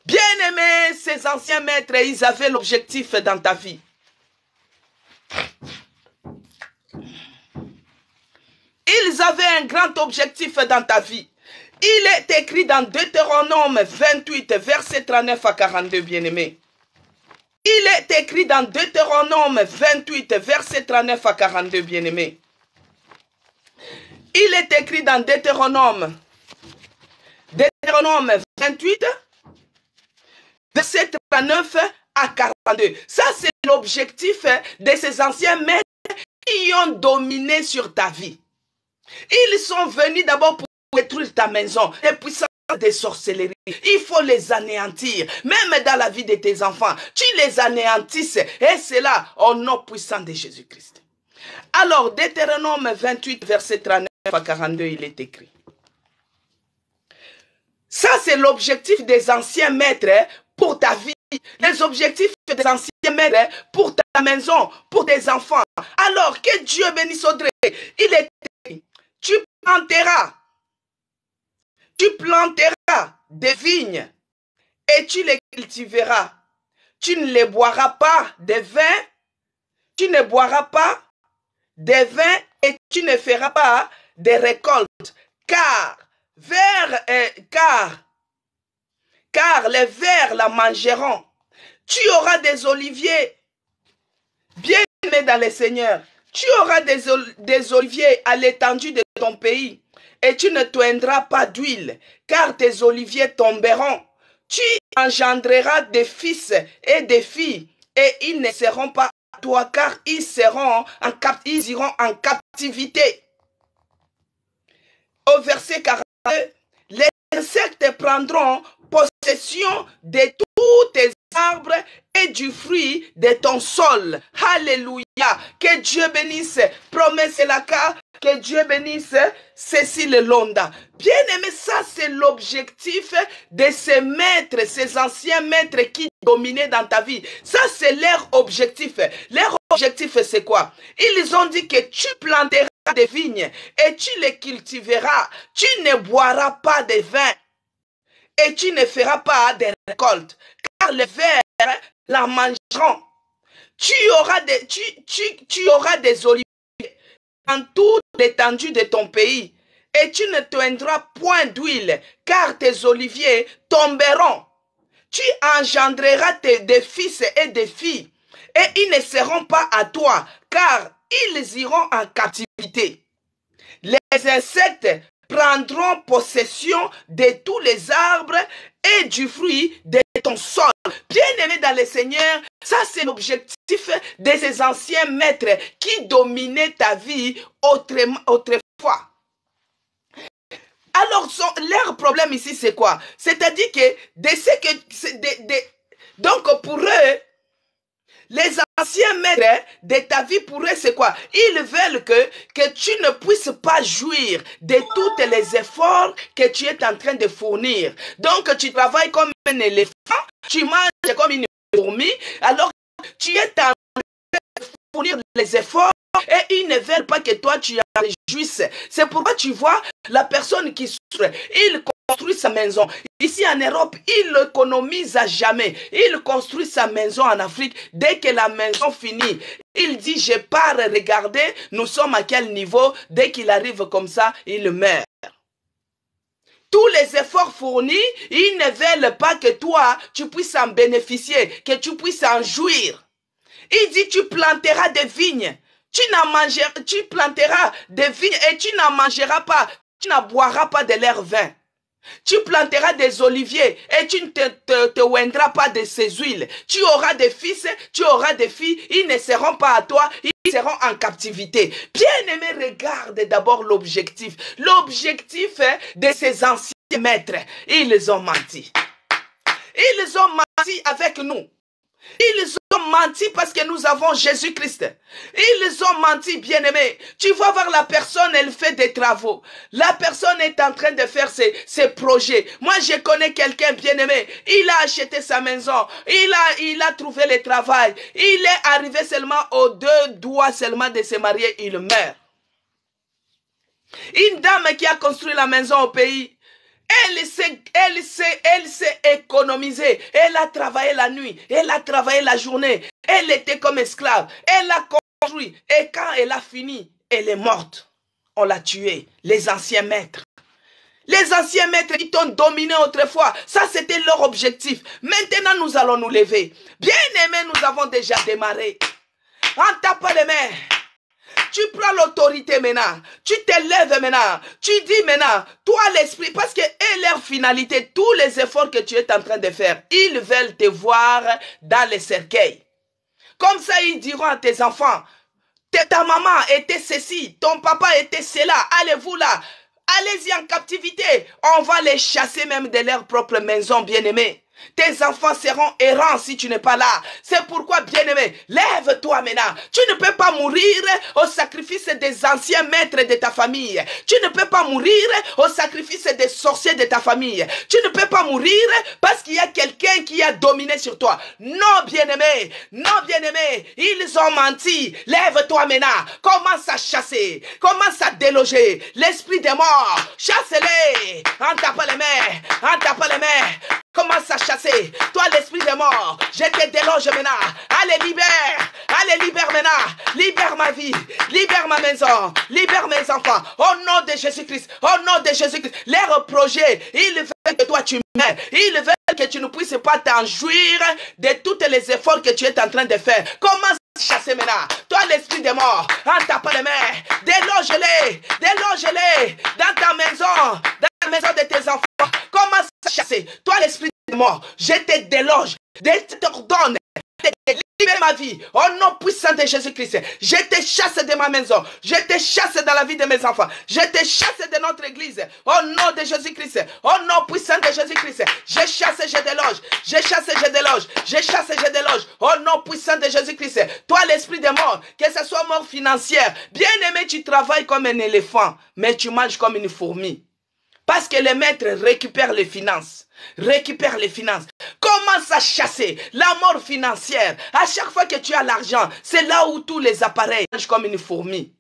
Speaker 1: Bien-aimés, ces anciens maîtres, ils avaient l'objectif dans ta vie. Ils avaient un grand objectif dans ta vie. Il est écrit dans Deutéronome 28, verset 39 à 42, bien-aimés. Il est écrit dans Deutéronome 28, verset 39 à 42, bien-aimés. Il est écrit dans Deutéronome 28, verset 39 à 42. Ça, c'est l'objectif de ces anciens maîtres qui ont dominé sur ta vie. Ils sont venus d'abord pour détruire ta maison, les puissances des sorcelleries. Il faut les anéantir, même dans la vie de tes enfants. Tu les anéantisses, et c'est là, au nom puissant de Jésus-Christ. Alors, Deutéronome 28, verset 39 à 42, il est écrit. Ça, c'est l'objectif des anciens maîtres pour ta vie. Les objectifs des anciens maîtres pour ta maison, pour tes enfants. Alors, que Dieu bénisse Audrey. Il est écrit, tu planteras des vignes et tu les cultiveras. Tu ne les boiras pas des vins, tu ne boiras pas des vins et tu ne feras pas des récoltes, car les vers la mangeront. Tu auras des oliviers, bien aimés dans le Seigneur. Tu auras des oliviers à l'étendue de ton pays, et tu ne toindras pas d'huile, car tes oliviers tomberont. Tu engendreras des fils et des filles, et ils ne seront pas à toi, car ils iront en captivité. Au verset 42, les insectes prendront possession de tous tes arbres et du fruit de ton sol. Alléluia. Que Dieu bénisse. Promesse la cas. Que Dieu bénisse Cécile Londa. Bien aimé, ça c'est l'objectif de ces maîtres, ces anciens maîtres qui dominaient dans ta vie. Ça c'est leur objectif. Leur objectif c'est quoi? Ils ont dit que tu planteras des vignes et tu les cultiveras. Tu ne boiras pas de vin et tu ne feras pas de récoltes, car les vers la mangeront. Tu auras des oliviers dans toute l'étendue de ton pays, et tu ne toindras point d'huile, car tes oliviers tomberont. Tu engendreras des fils et des filles, et ils ne seront pas à toi, car ils iront en captivité. Les insectes prendront possession de tous les arbres et du fruit de ton sol. Bien-aimé dans le Seigneur, ça c'est l'objectif de ces anciens maîtres qui dominaient ta vie autrefois. Alors, leur problème ici, c'est quoi? C'est-à-dire que, donc pour eux, les anciens maîtres de ta vie, pour eux, c'est quoi? Ils veulent que tu ne puisses pas jouir de tous les efforts que tu es en train de fournir. Donc, tu travailles comme un éléphant, tu manges comme une fourmi, alors tu es en train de fournir les efforts et ils ne veulent pas que toi tu en réjouisses. C'est pourquoi tu vois la personne qui souffre, il construit sa maison. Ici en Europe, il l'économise à jamais. Il construit sa maison en Afrique. Dès que la maison finit, il dit je pars regarder, nous sommes à quel niveau. Dès qu'il arrive comme ça, il meurt. Tous les efforts fournis, ils ne veulent pas que toi, tu puisses en bénéficier, que tu puisses en jouir. Il dit tu planteras des vignes. Tu planteras des vignes et tu n'en mangeras pas. Tu n'en boiras pas de leur vin. Tu planteras des oliviers et tu ne te oindras pas de ces huiles. Tu auras des fils, tu auras des filles, ils ne seront pas à toi, ils seront en captivité. Bien-aimé, regarde d'abord l'objectif. L'objectif de ces anciens maîtres, ils ont menti. Ils ont menti avec nous. Ils ont menti parce que nous avons Jésus-Christ. Ils ont menti, bien-aimé. Tu vas voir la personne, elle fait des travaux. La personne est en train de faire ses projets. Moi, je connais quelqu'un, bien-aimé. Il a acheté sa maison. Il a trouvé le travail. Il est arrivé seulement aux 2 doigts seulement de se marier. Il meurt. Une dame qui a construit la maison au pays. Elle s'est économisée. Elle a travaillé la nuit. Elle a travaillé la journée. Elle était comme esclave. Elle a construit. Et quand elle a fini, elle est morte. On l'a tuée. Les anciens maîtres. Les anciens maîtres qui t'ont dominé autrefois. Ça, c'était leur objectif. Maintenant, nous allons nous lever. Bien aimé, nous avons déjà démarré. On tape les mains. Tu prends l'autorité maintenant, tu te lèves maintenant, tu dis maintenant, toi l'esprit, parce que leur finalité, tous les efforts que tu es en train de faire, ils veulent te voir dans les cercueils. Comme ça, ils diront à tes enfants, ta maman était ceci, ton papa était cela, allez-vous là, allez-y en captivité, on va les chasser même de leur propre maison, bien-aimés. Tes enfants seront errants si tu n'es pas là. C'est pourquoi, bien-aimé, lève-toi maintenant. Tu ne peux pas mourir au sacrifice des anciens maîtres de ta famille. Tu ne peux pas mourir au sacrifice des sorciers de ta famille. Tu ne peux pas mourir parce qu'il y a quelqu'un qui a dominé sur toi. Non, bien-aimé. Non, bien-aimé. Ils ont menti. Lève-toi maintenant. Commence à chasser. Commence à déloger l'esprit des morts. Chasse-les. En tapant les mains. En tapant les mains. Commence à chasser. Toi, l'esprit des morts, je te déloge maintenant. Allez, libère. Allez, libère maintenant. Libère ma vie. Libère ma maison. Libère mes enfants. Au nom de Jésus-Christ. Au nom de Jésus-Christ. Leurs projets, ils veulent que toi tu meurs. Ils veulent que tu ne puisses pas t'en jouir de tous les efforts que tu es en train de faire. Commence à chasser maintenant. Toi, l'esprit des morts, en tapant les mains. Déloge-les. Déloge-les. Dans ta maison. Dans la maison de tes enfants. Commence à chasser. Toi, l'esprit de mort, je te déloge. Je t'ordonne de libérer ma vie. Au nom puissant de Jésus-Christ. Je te chasse de ma maison. Je te chasse dans la vie de mes enfants. Je te chasse de notre église. Au nom de Jésus-Christ. Au nom puissant de Jésus-Christ. Je chasse et je déloge. Je chasse et je déloge. Je chasse et je déloge. Au nom puissant de Jésus-Christ. Toi, l'esprit de mort, que ce soit mort financière. Bien aimé, tu travailles comme un éléphant, mais tu manges comme une fourmi. Parce que les maîtres récupèrent les finances. Récupèrent les finances. Commence à chasser la mort financière. À chaque fois que tu as l'argent, c'est là où tous les appareils mangent comme une fourmi.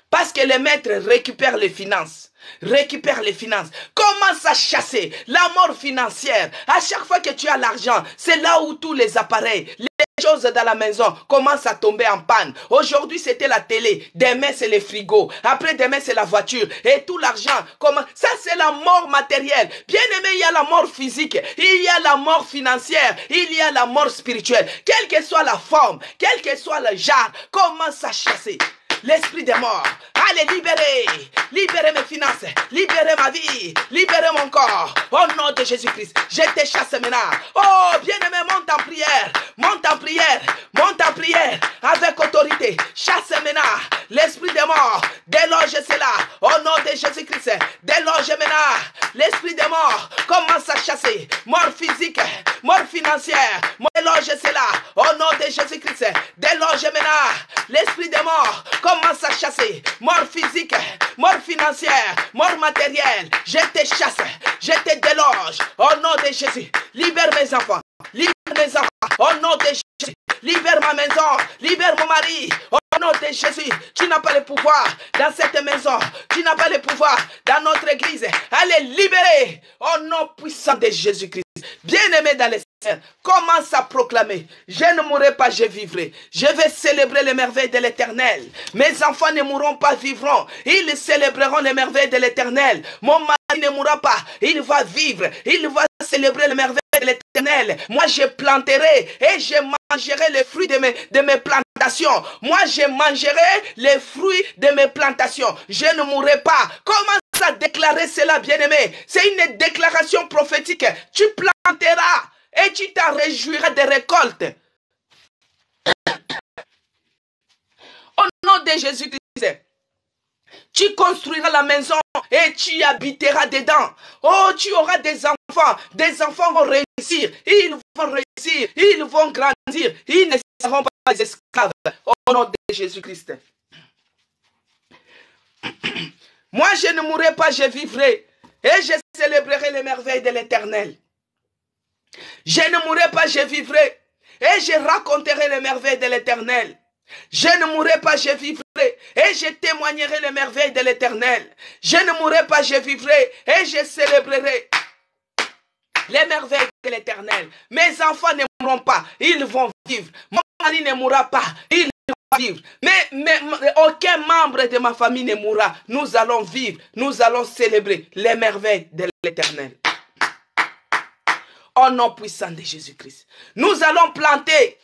Speaker 1: Parce que les maîtres récupèrent les finances. Récupèrent les finances. Commence à chasser la mort financière. À chaque fois que tu as l'argent, c'est là où tous les appareils, les choses dans la maison commencent à tomber en panne. Aujourd'hui, c'était la télé. Demain, c'est les frigos. Après, demain, c'est la voiture. Et tout l'argent. Ça, c'est la mort matérielle. Bien aimé, il y a la mort physique. Il y a la mort financière. Il y a la mort spirituelle. Quelle que soit la forme, quel que soit le genre, commence à chasser l'esprit des morts. Allez, libérez. Libérez mes finances. Libérez ma vie. Libérez mon corps. Au nom de Jésus-Christ. Je te chasse maintenant. Oh, bien-aimé, monte en prière. Monte en prière. Monte en prière. Avec autorité. Chasse maintenant l'esprit des morts. Déloge cela. Au nom de Jésus-Christ. Déloge maintenant l'esprit des morts. Commence à chasser. Mort physique. Mort financière. Déloge cela. Au nom de Jésus-Christ. Déloge maintenant l'esprit des morts. Commence à chasser. Mort physique, mort financière, mort matérielle. Je te chasse, je te déloge. Au nom de Jésus, libère mes enfants. Libère mes enfants. Au nom de Jésus, libère ma maison. Libère mon mari. Au nom de Jésus, tu n'as pas le pouvoir dans cette maison. Tu n'as pas le pouvoir dans notre église. Allez, libérer. Au nom puissant de Jésus-Christ. Bien-aimé dans les Seigneur, commence à proclamer. Je ne mourrai pas, je vivrai. Je vais célébrer les merveilles de l'Éternel. Mes enfants ne mourront pas, vivront. Ils célébreront les merveilles de l'Éternel. Mon mari ne mourra pas, il va vivre. Il va célébrer les merveilles de l'Éternel. Moi, je planterai et je mangerai les fruits de mes plantations. Moi, je mangerai les fruits de mes plantations. Je ne mourrai pas. Commence à déclarer cela, bien-aimé. C'est une déclaration prophétique. Tu planteras et tu t'en réjouiras des récoltes. Au nom de Jésus-Christ, tu construiras la maison et tu y habiteras dedans. Oh, tu auras des enfants. Des enfants vont réussir. Ils vont réussir. Ils vont grandir. Ils ne seront pas des esclaves. Au nom de Jésus-Christ. Moi, je ne mourrai pas, je vivrai. Et je célébrerai les merveilles de l'Éternel. Je ne mourrai pas, je vivrai. Et je raconterai les merveilles de l'Éternel. Je ne mourrai pas, je vivrai. Et je témoignerai les merveilles de l'Éternel. Je ne mourrai pas, je vivrai. Et je célébrerai les merveilles de l'Éternel. Mes enfants ne mourront pas, ils vont vivre. Mon mari ne mourra pas, il va vivre. Mais aucun membre de ma famille ne mourra. Nous allons vivre, nous allons célébrer les merveilles de l'Éternel. Au nom puissant de Jésus-Christ. Nous allons planter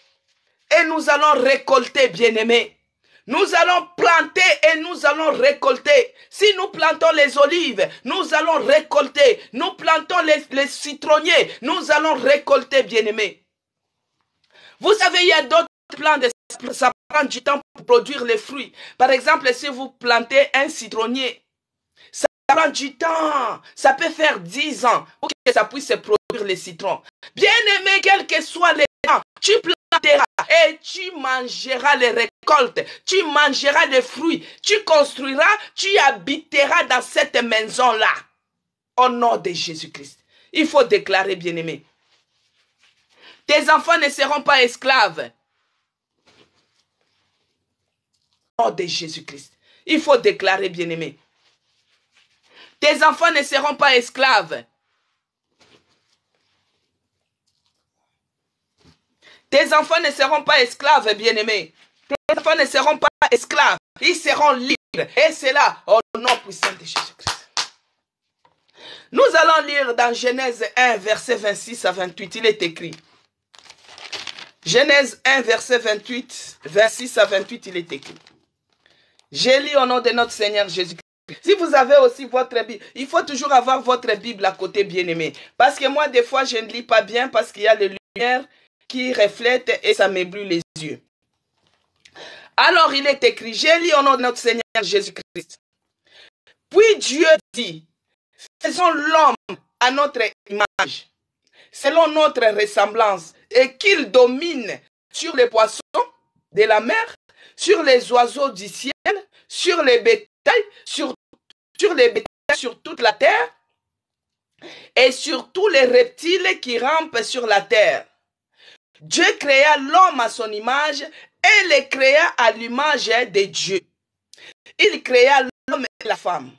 Speaker 1: et nous allons récolter, bien-aimés. Nous allons planter et nous allons récolter. Si nous plantons les olives, nous allons récolter. Nous plantons les citronniers, nous allons récolter, bien-aimés. Vous savez, il y a d'autres plants, ça prend du temps pour produire les fruits. Par exemple, si vous plantez un citronnier, ça prend du temps. Ça peut faire 10 ans pour que ça puisse se produire. produire les citrons. Bien-aimé, quel que soit les temps, tu planteras et tu mangeras les récoltes, tu mangeras les fruits, tu construiras, tu habiteras dans cette maison-là. Au nom de Jésus-Christ. Il faut déclarer, bien-aimé. Tes enfants ne seront pas esclaves. Au nom de Jésus-Christ. Il faut déclarer, bien-aimé. Tes enfants ne seront pas esclaves. Tes enfants ne seront pas esclaves, bien-aimés. Tes enfants ne seront pas esclaves. Ils seront libres. Et c'est là, au nom puissant de Jésus-Christ. Nous allons lire dans Genèse 1, verset 26 à 28. Il est écrit. Genèse 1, verset 28, 26 à 28, il est écrit. J'ai lu au nom de notre Seigneur Jésus-Christ. Si vous avez aussi votre Bible, il faut toujours avoir votre Bible à côté, bien-aimé. Parce que moi, des fois, je ne lis pas bien parce qu'il y a les lumières qui reflètent et ça m'éblouit les yeux. Alors, il est écrit, j'ai lu au nom de notre Seigneur Jésus-Christ. Puis Dieu dit, faisons l'homme à notre image, selon notre ressemblance, et qu'il domine sur les poissons de la mer, sur les oiseaux du ciel, sur les bétails, sur toute la terre, et sur tous les reptiles qui rampent sur la terre. Dieu créa l'homme à son image et le créa à l'image de Dieu. Il créa l'homme et la femme.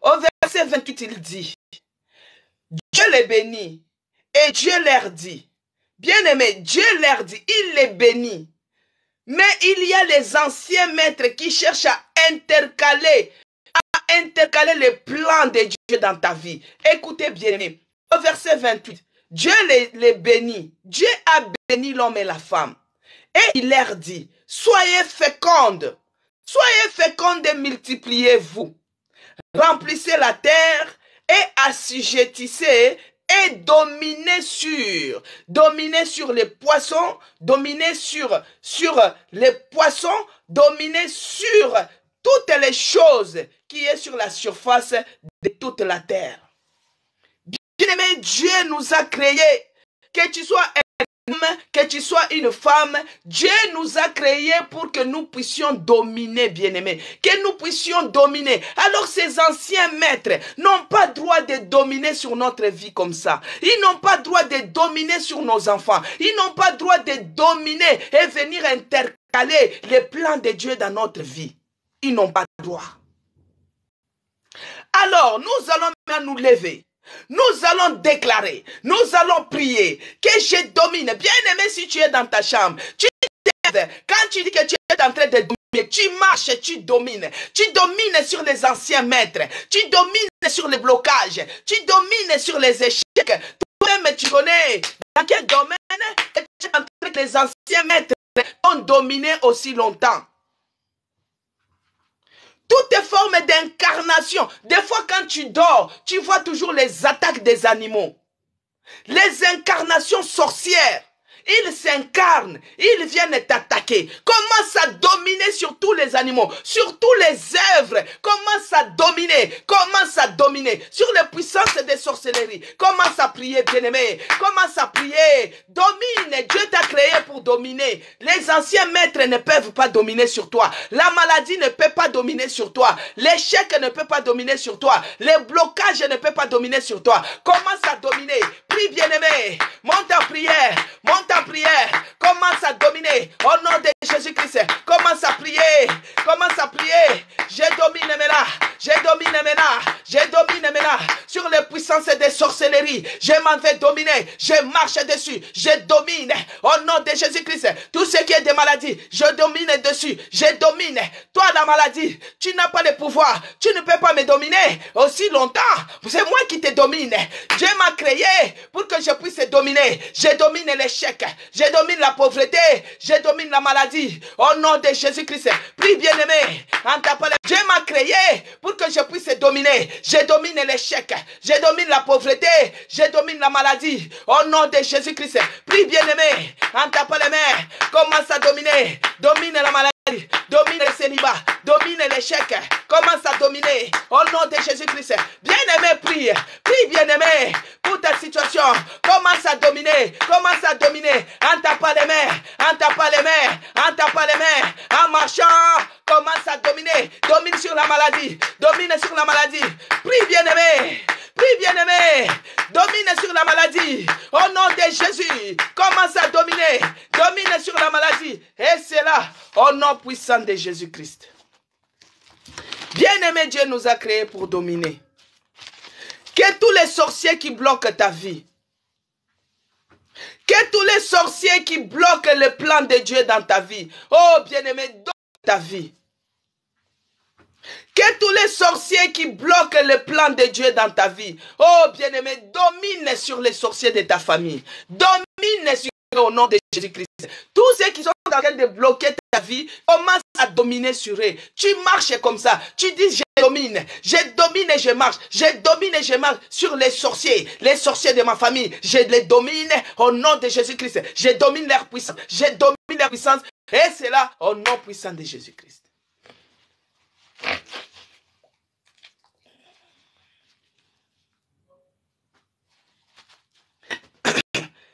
Speaker 1: Au verset 28, il dit, Dieu les bénit et Dieu leur dit, bien-aimé, Dieu leur dit, il les bénit. Mais il y a les anciens maîtres qui cherchent à intercaler les plans de Dieu dans ta vie. Écoutez bien, au verset 28, Dieu les bénit. Dieu a béni l'homme et la femme. Et il leur dit, soyez fécondes et multipliez-vous. Remplissez la terre et assujettissez et dominez sur les poissons, dominez sur les poissons, dominez sur toutes les choses qui est sur la surface de toute la terre. Bien-aimé, Dieu nous a créés, que tu sois un homme, que tu sois une femme, Dieu nous a créés pour que nous puissions dominer, bien-aimé, que nous puissions dominer. Alors ces anciens maîtres n'ont pas droit de dominer sur notre vie comme ça. Ils n'ont pas droit de dominer sur nos enfants. Ils n'ont pas droit de dominer et venir intercaler les plans de Dieu dans notre vie. Ils n'ont pas droit. Alors, nous allons nous lever. Nous allons déclarer, nous allons prier que je domine. Bien-aimé, si tu es dans ta chambre, tu t'aides. Quand tu dis que tu es en train de dominer, tu marches, tu domines. Tu domines sur les anciens maîtres. Tu domines sur les blocages. Tu domines sur les échecs. Toi-même, tu connais dans quel domaine tu es en train que les anciens maîtres ont dominé aussi longtemps. Toutes formes d'incarnation. Des fois, quand tu dors, tu vois toujours les attaques des animaux. Les incarnations sorcières. Ils s'incarnent, ils viennent t'attaquer. Commence à dominer sur tous les animaux, sur tous les œuvres. Commence à dominer sur les puissances des sorcelleries. Commence à prier, bien-aimé. Commence à prier. Domine. Dieu t'a créé pour dominer. Les anciens maîtres ne peuvent pas dominer sur toi. La maladie ne peut pas dominer sur toi. L'échec ne peut pas dominer sur toi. Les blocages ne peuvent pas dominer sur toi. Commence à dominer. Prie, bien-aimé. Monte en prière. Monte en prière. Commence à dominer. Au nom de Jésus-Christ. Commence à prier. Commence à prier. Je domine maintenant. Je domine maintenant. Je domine maintenant sur les puissances des sorcelleries. Je m'en vais dominer. Je marche dessus. Je domine. Au nom de Jésus-Christ. Tout ce qui est des maladies, je domine dessus. Je domine. Toi, la maladie, tu n'as pas le pouvoir. Tu ne peux pas me dominer aussi longtemps. C'est moi qui te domine. Dieu m'a créé pour que je puisse dominer. Je domine l'échec. Je domine la pauvreté. Je domine la maladie. Au nom de Jésus-Christ. Prie, bien-aimé. En t'appelant. Dieu m'a créé pour que je puisse dominer. Je domine l'échec. Je domine la pauvreté. Je domine la maladie. Au nom de Jésus-Christ. Prie, bien-aimé. En t'appelant. Commence à dominer. Domine la maladie. Domine le célibat. Domine l'échec. Commence à dominer. Au nom de Jésus-Christ. Bien-aimé, prie. Prie, bien-aimé. Pour où ta situation commence à dominer, en tapant les mains, en marchant, commence à dominer, domine sur la maladie, prie bien-aimé, domine sur la maladie, au nom de Jésus, commence à dominer, domine sur la maladie, et c'est là, au nom puissant de Jésus-Christ. Bien-aimé, Dieu nous a créés pour dominer. Que tous les sorciers qui bloquent ta vie, que tous les sorciers qui bloquent le plan de Dieu dans ta vie, oh bien-aimé, domine ta vie. Que tous les sorciers qui bloquent le plan de Dieu dans ta vie, oh bien-aimé, domine sur les sorciers de ta famille. Domine sur eux au nom de Jésus-Christ. Tous ceux qui sont en train de bloquer ta vie, commence à dominer sur eux. Tu marches comme ça. Tu dis, je domine et je marche. Je domine et je marche sur les sorciers de ma famille. Je les domine au nom de Jésus-Christ. Je domine leur puissance. Et c'est là au nom puissant de Jésus-Christ.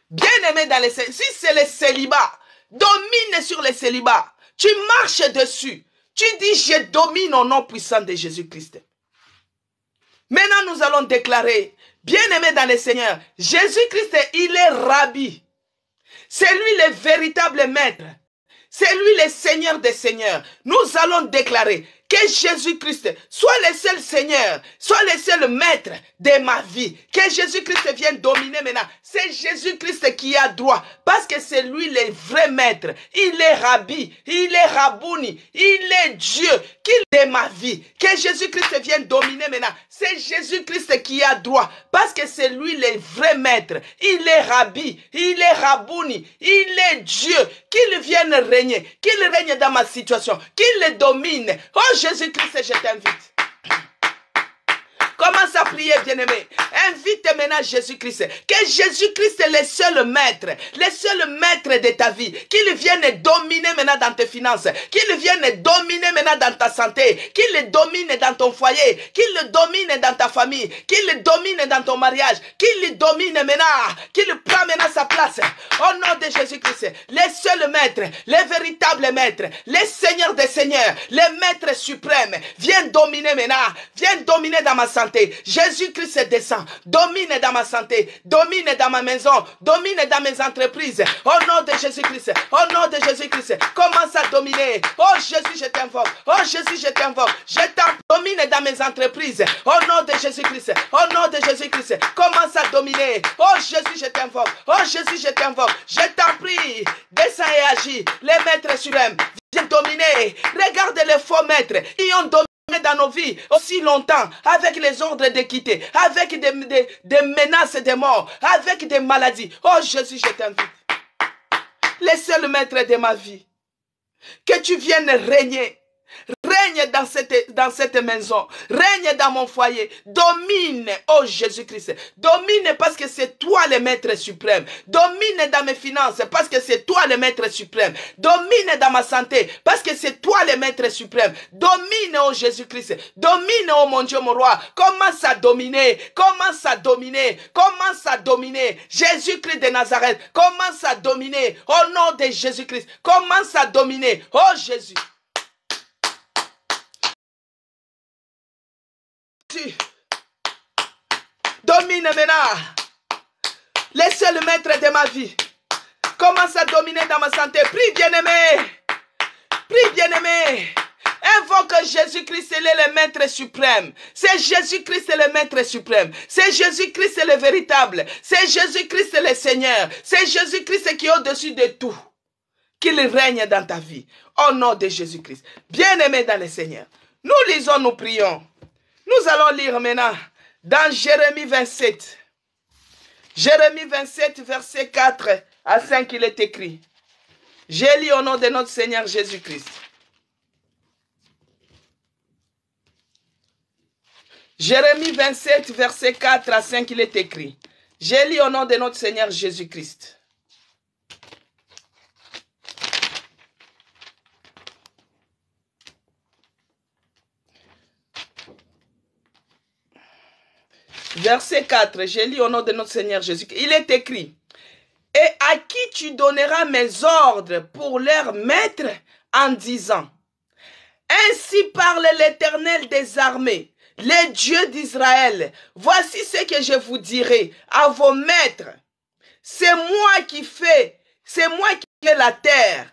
Speaker 1: Bien-aimé dans les célibats, si c'est le célibat, domine sur les célibats. Tu marches dessus. Tu dis, je domine au nom puissant de Jésus-Christ. Maintenant, nous allons déclarer, bien-aimé dans le Seigneur, Jésus-Christ, il est Rabbi. C'est lui le véritable maître. C'est lui le Seigneur des Seigneurs. Nous allons déclarer que Jésus-Christ soit le seul Seigneur, soit le seul maître de ma vie. Que Jésus-Christ vienne dominer maintenant. C'est Jésus-Christ qui a droit. Parce que c'est lui le vrai maître. Il est Rabbi, il est Rabouni, il est Dieu qui est ma vie. Que Jésus-Christ vienne dominer maintenant. C'est Jésus-Christ qui a droit. Parce que c'est lui le vrai maître. Il est Rabbi, il est Rabouni, il est Dieu. Qu'il vienne régner, qu'il règne dans ma situation, qu'il le domine. Oh Jésus-Christ, je t'invite. Commence à prier, bien-aimé. Invite maintenant Jésus-Christ. Que Jésus-Christ est le seul maître de ta vie. Qu'il vienne dominer maintenant dans tes finances. Qu'il vienne dominer maintenant dans ta santé. Qu'il le domine dans ton foyer. Qu'il le domine dans ta famille. Qu'il le domine dans ton mariage. Qu'il le domine maintenant. Qu'il prend maintenant sa place. Au nom de Jésus-Christ. Le seul maître. Le véritable maître. Le Seigneur des Seigneurs. Le maître suprême. Viens dominer maintenant. Viens dominer dans ma santé. Jésus-Christ descend, domine dans ma santé, domine dans ma maison, domine dans mes entreprises. Au nom de Jésus-Christ, au nom de Jésus-Christ, commence à dominer. Oh Jésus, je t'invoque. Oh Jésus, je t'invoque. Je domine dans mes entreprises. Au nom de Jésus-Christ, au nom de Jésus-Christ, commence à dominer. Oh Jésus, je t'invoque. Oh Jésus, je t'invoque. Je t'en prie, descends et agis. Les maîtres suprêmes, viens dominer. Regarde les faux maîtres, ils ont dominé dans nos vies aussi longtemps, avec les ordres d'équité, avec des menaces de mort, avec des maladies. Oh Jésus, je t'invite. Le seul maître de ma vie, que tu viennes régner. Règne dans cette maison. Règne dans mon foyer. Domine, oh Jésus-Christ. Domine parce que c'est toi le maître suprême. Domine dans mes finances parce que c'est toi le maître suprême. Domine dans ma santé parce que c'est toi le maître suprême. Domine, oh Jésus-Christ. Domine, oh mon Dieu, mon roi. Commence à dominer. Commence à dominer. Commence à dominer. Jésus-Christ de Nazareth. Commence à dominer. Au nom de Jésus-Christ. Commence à dominer. Oh Jésus. Domine maintenant. Le seul maître de ma vie. Commence à dominer dans ma santé. Prie bien-aimé. Prie bien-aimé. Invoque Jésus-Christ, il est le maître suprême. C'est Jésus-Christ le maître suprême. C'est Jésus-Christ le véritable. C'est Jésus-Christ le Seigneur. C'est Jésus-Christ qui est au-dessus de tout. Qu'il règne dans ta vie. Au nom de Jésus-Christ. Bien-aimé dans le Seigneur. Nous lisons, nous prions. Nous allons lire maintenant dans Jérémie 27. Jérémie 27, verset 4 à 5, il est écrit. J'ai lu au nom de notre Seigneur Jésus-Christ. Jérémie 27, verset 4 à 5, il est écrit. J'ai lu au nom de notre Seigneur Jésus-Christ. Verset 4, j'ai lu au nom de notre Seigneur Jésus. Il est écrit, « Et à qui tu donneras mes ordres pour leur mettre en disant, ainsi parle l'Éternel des armées, les dieux d'Israël. Voici ce que je vous dirai à vos maîtres. C'est moi qui fais la terre,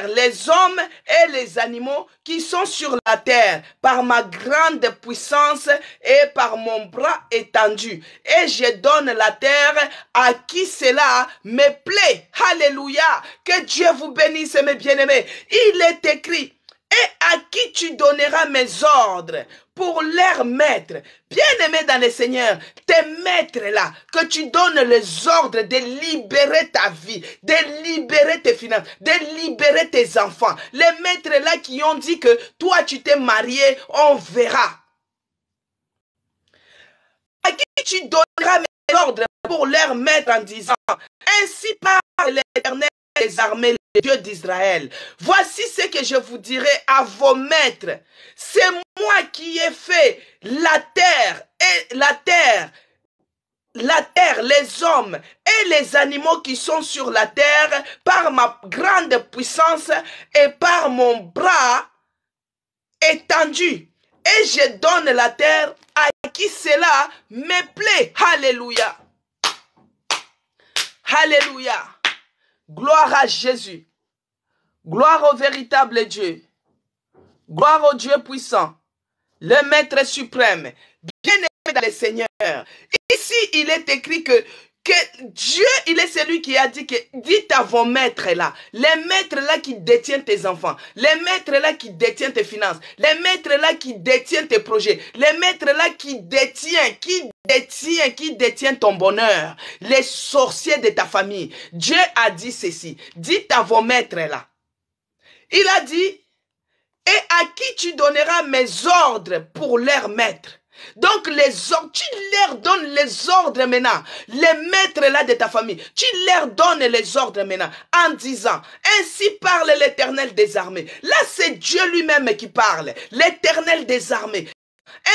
Speaker 1: les hommes et les animaux qui sont sur la terre, par ma grande puissance et par mon bras étendu. Et je donne la terre à qui cela me plaît. Alléluia. Que Dieu vous bénisse, mes bien-aimés. Il est écrit, et à qui tu donneras mes ordres pour leur maître. Bien-aimé dans le Seigneur, tes maîtres là, que tu donnes les ordres de libérer ta vie, de libérer tes finances, de libérer tes enfants. Les maîtres là qui ont dit que toi tu t'es marié, on verra. À qui tu donneras mes ordres pour leur maître en disant, ainsi parle l'Éternel des armées, le Dieu d'Israël. Voici ce que je vous dirai à vos maîtres. C'est moi qui ai fait la terre, les hommes et les animaux qui sont sur la terre par ma grande puissance et par mon bras étendu. Et je donne la terre à qui cela me plaît. Alléluia. Alléluia. Gloire à Jésus. Gloire au véritable Dieu. Gloire au Dieu puissant. Le Maître suprême. Bien-aimé dans le Seigneur. Ici, il est écrit que Dieu, il est celui qui a dit que dites à vos maîtres là, les maîtres là qui détiennent tes enfants, les maîtres là qui détiennent tes finances, les maîtres là qui détiennent tes projets, les maîtres là qui détiennent ton bonheur, les sorciers de ta famille. Dieu a dit ceci, dites à vos maîtres là. Il a dit, et à qui tu donneras mes ordres pour leur maître. Donc les ordres, tu leur donnes les ordres maintenant, les maîtres là de ta famille, tu leur donnes les ordres maintenant en disant, ainsi parle l'Éternel des armées. Là c'est Dieu lui-même qui parle, l'Éternel des armées.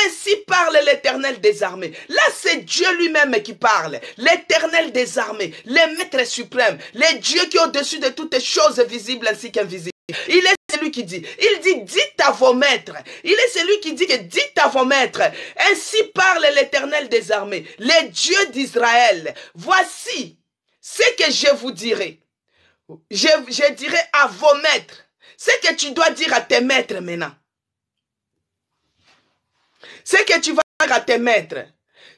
Speaker 1: Ainsi parle l'Éternel des armées. Là c'est Dieu lui-même qui parle, l'Éternel des armées, le Maître suprême, le Dieu qui est au-dessus de toutes choses visibles ainsi qu'invisibles. Il est celui qui dit, il dit, dites à vos maîtres. Il est celui qui dit que dites à vos maîtres. Ainsi parle l'Éternel des armées, les dieux d'Israël. Voici ce que je vous dirai. Je dirai à vos maîtres. Ce que tu dois dire à tes maîtres maintenant. Ce que tu vas dire à tes maîtres.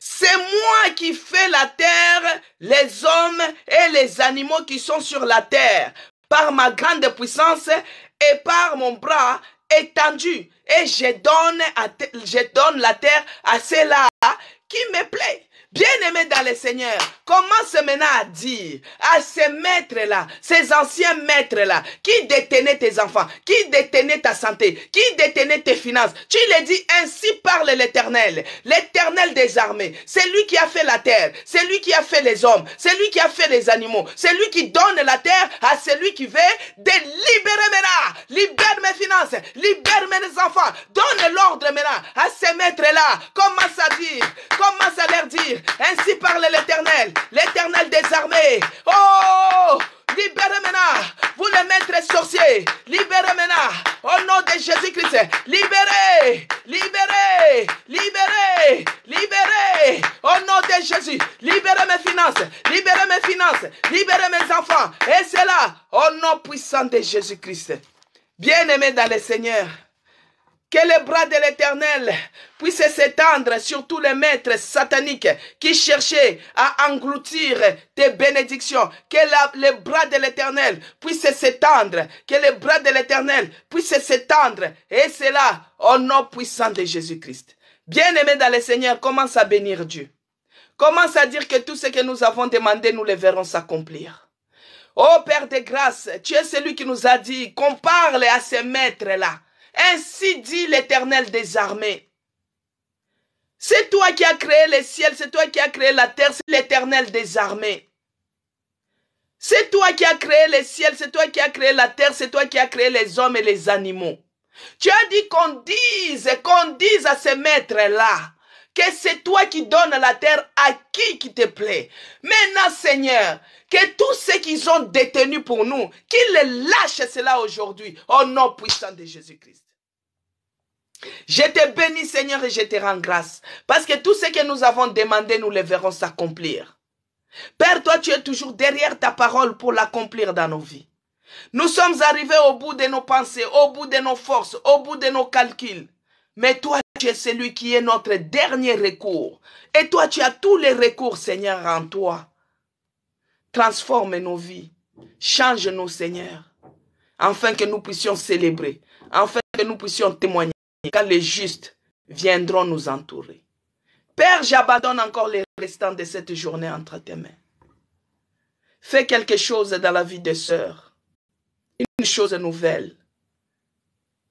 Speaker 1: C'est moi qui fais la terre, les hommes et les animaux qui sont sur la terre, par ma grande puissance et par mon bras étendu. Et je donne la terre à ceux-là qui me plaît. Bien-aimé dans le Seigneur, commence maintenant à dire à ces maîtres-là, ces anciens maîtres-là, qui détenaient tes enfants, qui détenaient ta santé, qui détenaient tes finances, tu les dis, ainsi parle l'Éternel, l'Éternel des armées. C'est lui qui a fait la terre, c'est lui qui a fait les hommes, c'est lui qui a fait les animaux, c'est lui qui donne la terre à celui qui veut de libérer maintenant, libère mes finances, libère mes enfants, donne l'ordre maintenant à ces maîtres-là, commence à dire, commence à leur dire, ainsi parle l'Éternel, l'Éternel des armées. Oh, libérez maintenant, vous les maîtres sorciers, libérez maintenant, au nom de Jésus-Christ, libérez, libérez, libérez, libérez, au nom de Jésus, libérez mes finances, libérez mes enfants, et c'est là, au nom puissant de Jésus-Christ. Bien-aimés dans le Seigneur, que le bras de l'Éternel puisse s'étendre sur tous les maîtres sataniques qui cherchaient à engloutir tes bénédictions. Que le bras de l'Éternel puisse s'étendre. Que le bras de l'Éternel puisse s'étendre. Et c'est là, au nom puissant de Jésus-Christ. Bien-aimé dans le Seigneur, commence à bénir Dieu. Commence à dire que tout ce que nous avons demandé, nous le verrons s'accomplir. Ô Père de grâce, tu es celui qui nous a dit qu'on parle à ces maîtres-là. Ainsi dit l'Éternel des armées. C'est toi qui as créé les ciels, c'est toi qui as créé la terre, c'est l'Éternel des armées. C'est toi qui as créé les ciels, c'est toi qui as créé la terre, c'est toi qui as créé les hommes et les animaux. Tu as dit qu'on dise à ces maîtres-là que c'est toi qui donnes la terre à qui te plaît. Maintenant, Seigneur, que tous ceux qui ont détenus pour nous, qu'ils les lâchent cela aujourd'hui, au nom puissant de Jésus-Christ. Je te bénis, Seigneur, et je te rends grâce, parce que tout ce que nous avons demandé, nous le verrons s'accomplir. Père, toi, tu es toujours derrière ta parole pour l'accomplir dans nos vies. Nous sommes arrivés au bout de nos pensées, au bout de nos forces, au bout de nos calculs. Mais toi, tu es celui qui est notre dernier recours. Et toi, tu as tous les recours, Seigneur, en toi. Transforme nos vies. Change-nous, Seigneur. Afin que nous puissions célébrer. Afin que nous puissions témoigner. Quand les justes viendront nous entourer. Père, j'abandonne encore les restants de cette journée entre tes mains. Fais quelque chose dans la vie des sœurs. Une chose nouvelle.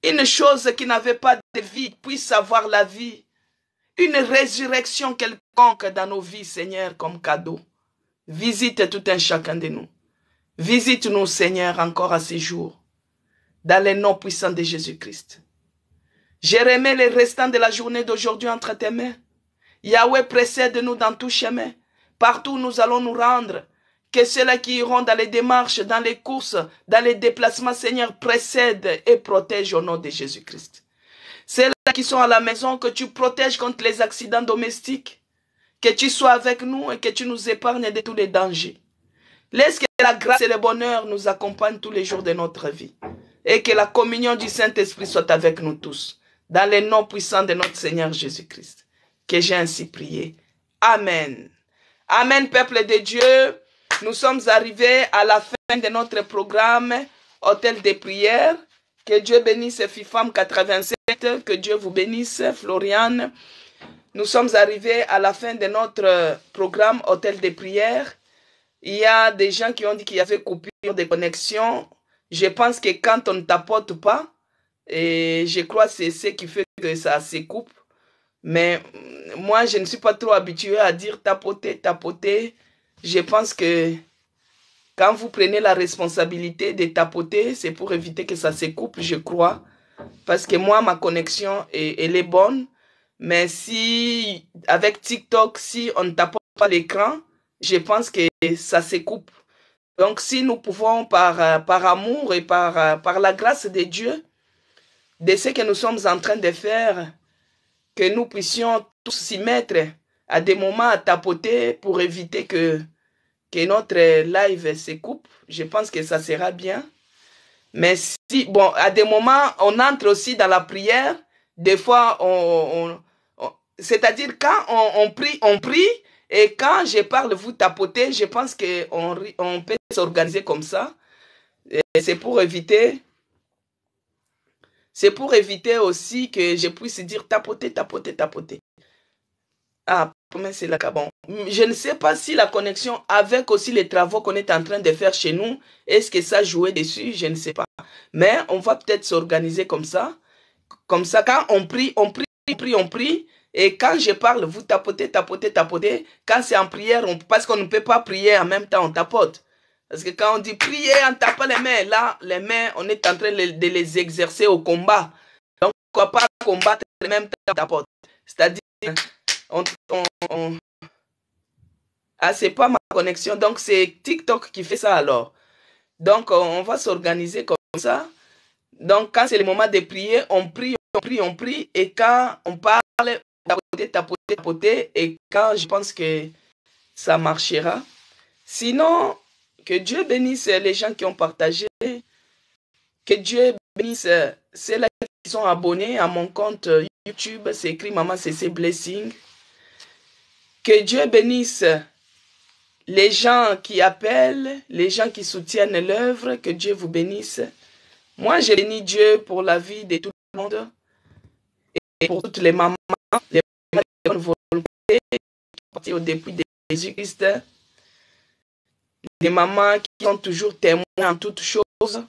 Speaker 1: Une chose qui n'avait pas de vie puisse avoir la vie. Une résurrection quelconque dans nos vies, Seigneur, comme cadeau. Visite tout un chacun de nous. Visite-nous, Seigneur, encore à ces jours. Dans le nom puissant de Jésus-Christ. Je remets les restants de la journée d'aujourd'hui entre tes mains. Yahweh, précède-nous dans tout chemin. Partout où nous allons nous rendre. Que ceux-là qui iront dans les démarches, dans les courses, dans les déplacements, Seigneur, précède et protège au nom de Jésus-Christ. Ceux-là qui sont à la maison, que tu protèges contre les accidents domestiques. Que tu sois avec nous et que tu nous épargnes de tous les dangers. Laisse que la grâce et le bonheur nous accompagnent tous les jours de notre vie. Et que la communion du Saint-Esprit soit avec nous tous. Dans le nom puissant de notre Seigneur Jésus-Christ. Que j'ai ainsi prié. Amen. Amen, peuple de Dieu. Nous sommes arrivés à la fin de notre programme Hôtel de prière. Que Dieu bénisse FIFAM 87. Que Dieu vous bénisse, Floriane. Nous sommes arrivés à la fin de notre programme Hôtel de prière. Il y a des gens qui ont dit qu'il y avait coupure de connexion. Je pense que quand on ne tapote pas, et je crois que c'est ce qui fait que ça se coupe. Mais moi, je ne suis pas trop habitué à dire tapoter, tapoter. Je pense que quand vous prenez la responsabilité de tapoter, c'est pour éviter que ça se coupe, je crois. Parce que moi, ma connexion, elle est bonne. Mais si, avec TikTok, si on ne tapote pas l'écran, je pense que ça se coupe. Donc, si nous pouvons, par amour et par la grâce de Dieu, de ce que nous sommes en train de faire, que nous puissions tous s'y mettre à des moments à tapoter pour éviter que notre live se coupe. Je pense que ça sera bien. Mais si, bon, à des moments, on entre aussi dans la prière. Des fois, c'est-à-dire quand on prie. Et quand je parle, vous tapotez, je pense qu'on peut s'organiser comme ça. C'est pour éviter aussi que je puisse dire tapoter, tapoter, tapoter. Ah, mais c'est là. Bon, je ne sais pas si la connexion avec aussi les travaux qu'on est en train de faire chez nous, est-ce que ça jouait dessus, je ne sais pas. Mais on va peut-être s'organiser comme ça. Comme ça, quand on prie. Et quand je parle, vous tapotez, tapotez, tapotez. Quand c'est en prière, parce qu'on ne peut pas prier en même temps, on tapote. Parce que quand on dit prier en tapant les mains, là, les mains, on est en train de les exercer au combat. Donc, on ne va pas combattre en même temps, on tapote. C'est-à-dire, ah, c'est pas ma connexion. Donc, c'est TikTok qui fait ça alors. Donc, on va s'organiser comme ça. Donc, quand c'est le moment de prier, on prie. Et quand on parle, tapoter. Et quand je pense que ça marchera. Sinon, que Dieu bénisse les gens qui ont partagé. Que Dieu bénisse ceux-là qui sont abonnés à mon compte YouTube. C'est écrit Maman CC Blessing. Que Dieu bénisse les gens qui appellent, les gens qui soutiennent l'œuvre. Que Dieu vous bénisse. Moi, je bénis Dieu pour la vie de tout le monde. Et pour toutes les mamans, les bonnes volontés, parties au début de Jésus-Christ. Les mamans qui sont toujours témoins en toutes choses.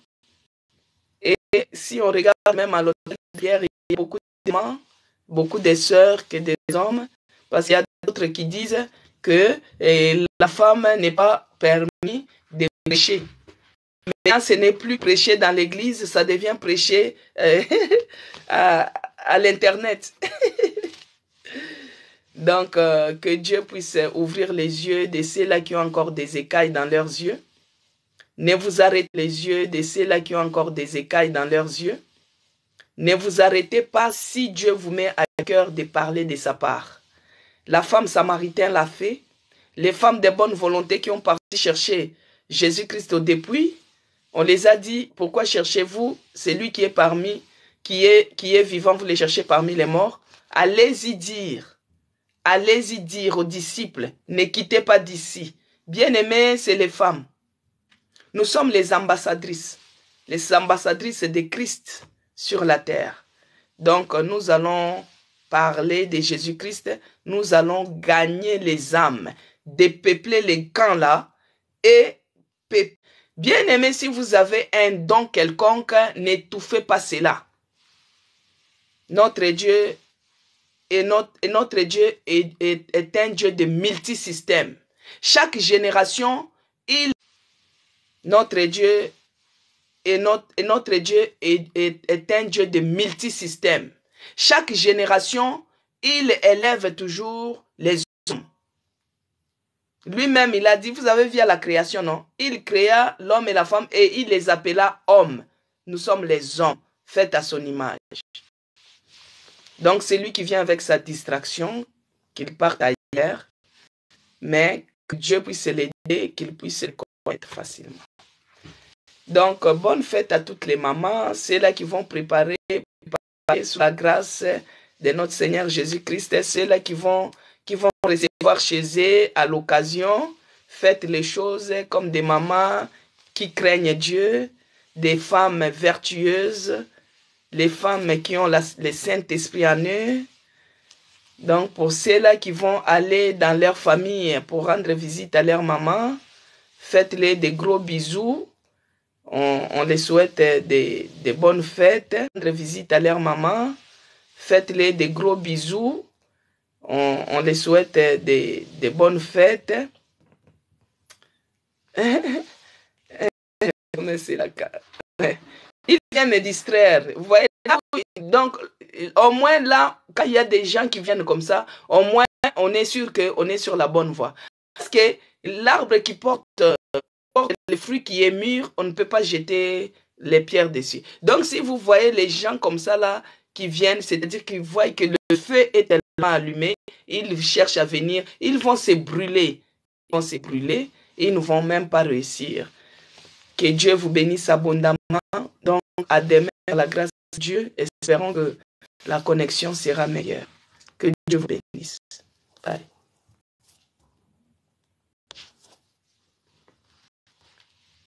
Speaker 1: Et si on regarde même à l'hôtel de prière, il y a beaucoup de mamans, beaucoup de sœurs que des hommes. Parce qu'il y a d'autres qui disent que la femme n'est pas permis de prêcher. Maintenant, ce n'est plus prêcher dans l'église, ça devient prêcher à l'internet. Donc, que Dieu puisse ouvrir les yeux de ceux-là qui ont encore des écailles dans leurs yeux. Ne vous arrêtez les yeux de ceux-là qui ont encore des écailles dans leurs yeux. Ne vous arrêtez pas si Dieu vous met à cœur de parler de sa part. La femme samaritaine l'a fait. Les femmes de bonne volonté qui ont parti chercher Jésus-Christ au début, on les a dit, pourquoi cherchez-vous celui qui est parmi, qui est vivant, vous le cherchez parmi les morts? Allez-y dire aux disciples, ne quittez pas d'ici. Bien-aimés, c'est les femmes. Nous sommes les ambassadrices de Christ sur la terre. Donc, nous allons parler de Jésus-Christ, nous allons gagner les âmes, dépeupler les camps là, et bien-aimés, si vous avez un don quelconque, n'étouffez pas cela. Notre Dieu est un Dieu de multisystèmes. Chaque génération, notre Dieu est un Dieu de multisystèmes. Chaque génération, il élève toujours les hommes. Lui-même, il a dit, vous avez vu à la création, non? Il créa l'homme et la femme et il les appela hommes. Nous sommes les hommes, faits à son image. Donc, c'est lui qui vient avec sa distraction, qu'il parte ailleurs, mais que Dieu puisse l'aider, qu'il puisse le connaître facilement. Donc, bonne fête à toutes les mamans, ceux-là qui vont préparer sous la grâce de notre Seigneur Jésus-Christ, ceux-là qui vont recevoir chez eux à l'occasion. Faites les choses comme des mamans qui craignent Dieu, des femmes vertueuses, les femmes qui ont le Saint-Esprit en eux. Donc, pour ceux-là qui vont aller dans leur famille pour rendre visite à leur maman, faites-les des gros bisous. On les souhaite des bonnes fêtes, rendre visite à leur maman. Faites-les des gros bisous. On les souhaite des bonnes fêtes. Il vient me distraire. Vous voyez, donc, au moins là, quand il y a des gens qui viennent comme ça, au moins on est sûr qu'on est sur la bonne voie. Parce que l'arbre qui porte le fruit qui est mûr, on ne peut pas jeter les pierres dessus. Donc, si vous voyez les gens comme ça là, qui viennent, c'est-à-dire qu'ils voient que le feu est tellement allumé, ils cherchent à venir, ils vont se brûler. Ils vont se brûler et ils ne vont même pas réussir. Que Dieu vous bénisse abondamment. Donc, à demain, la grâce de Dieu, espérons que la connexion sera meilleure. Que Dieu vous bénisse. Bye.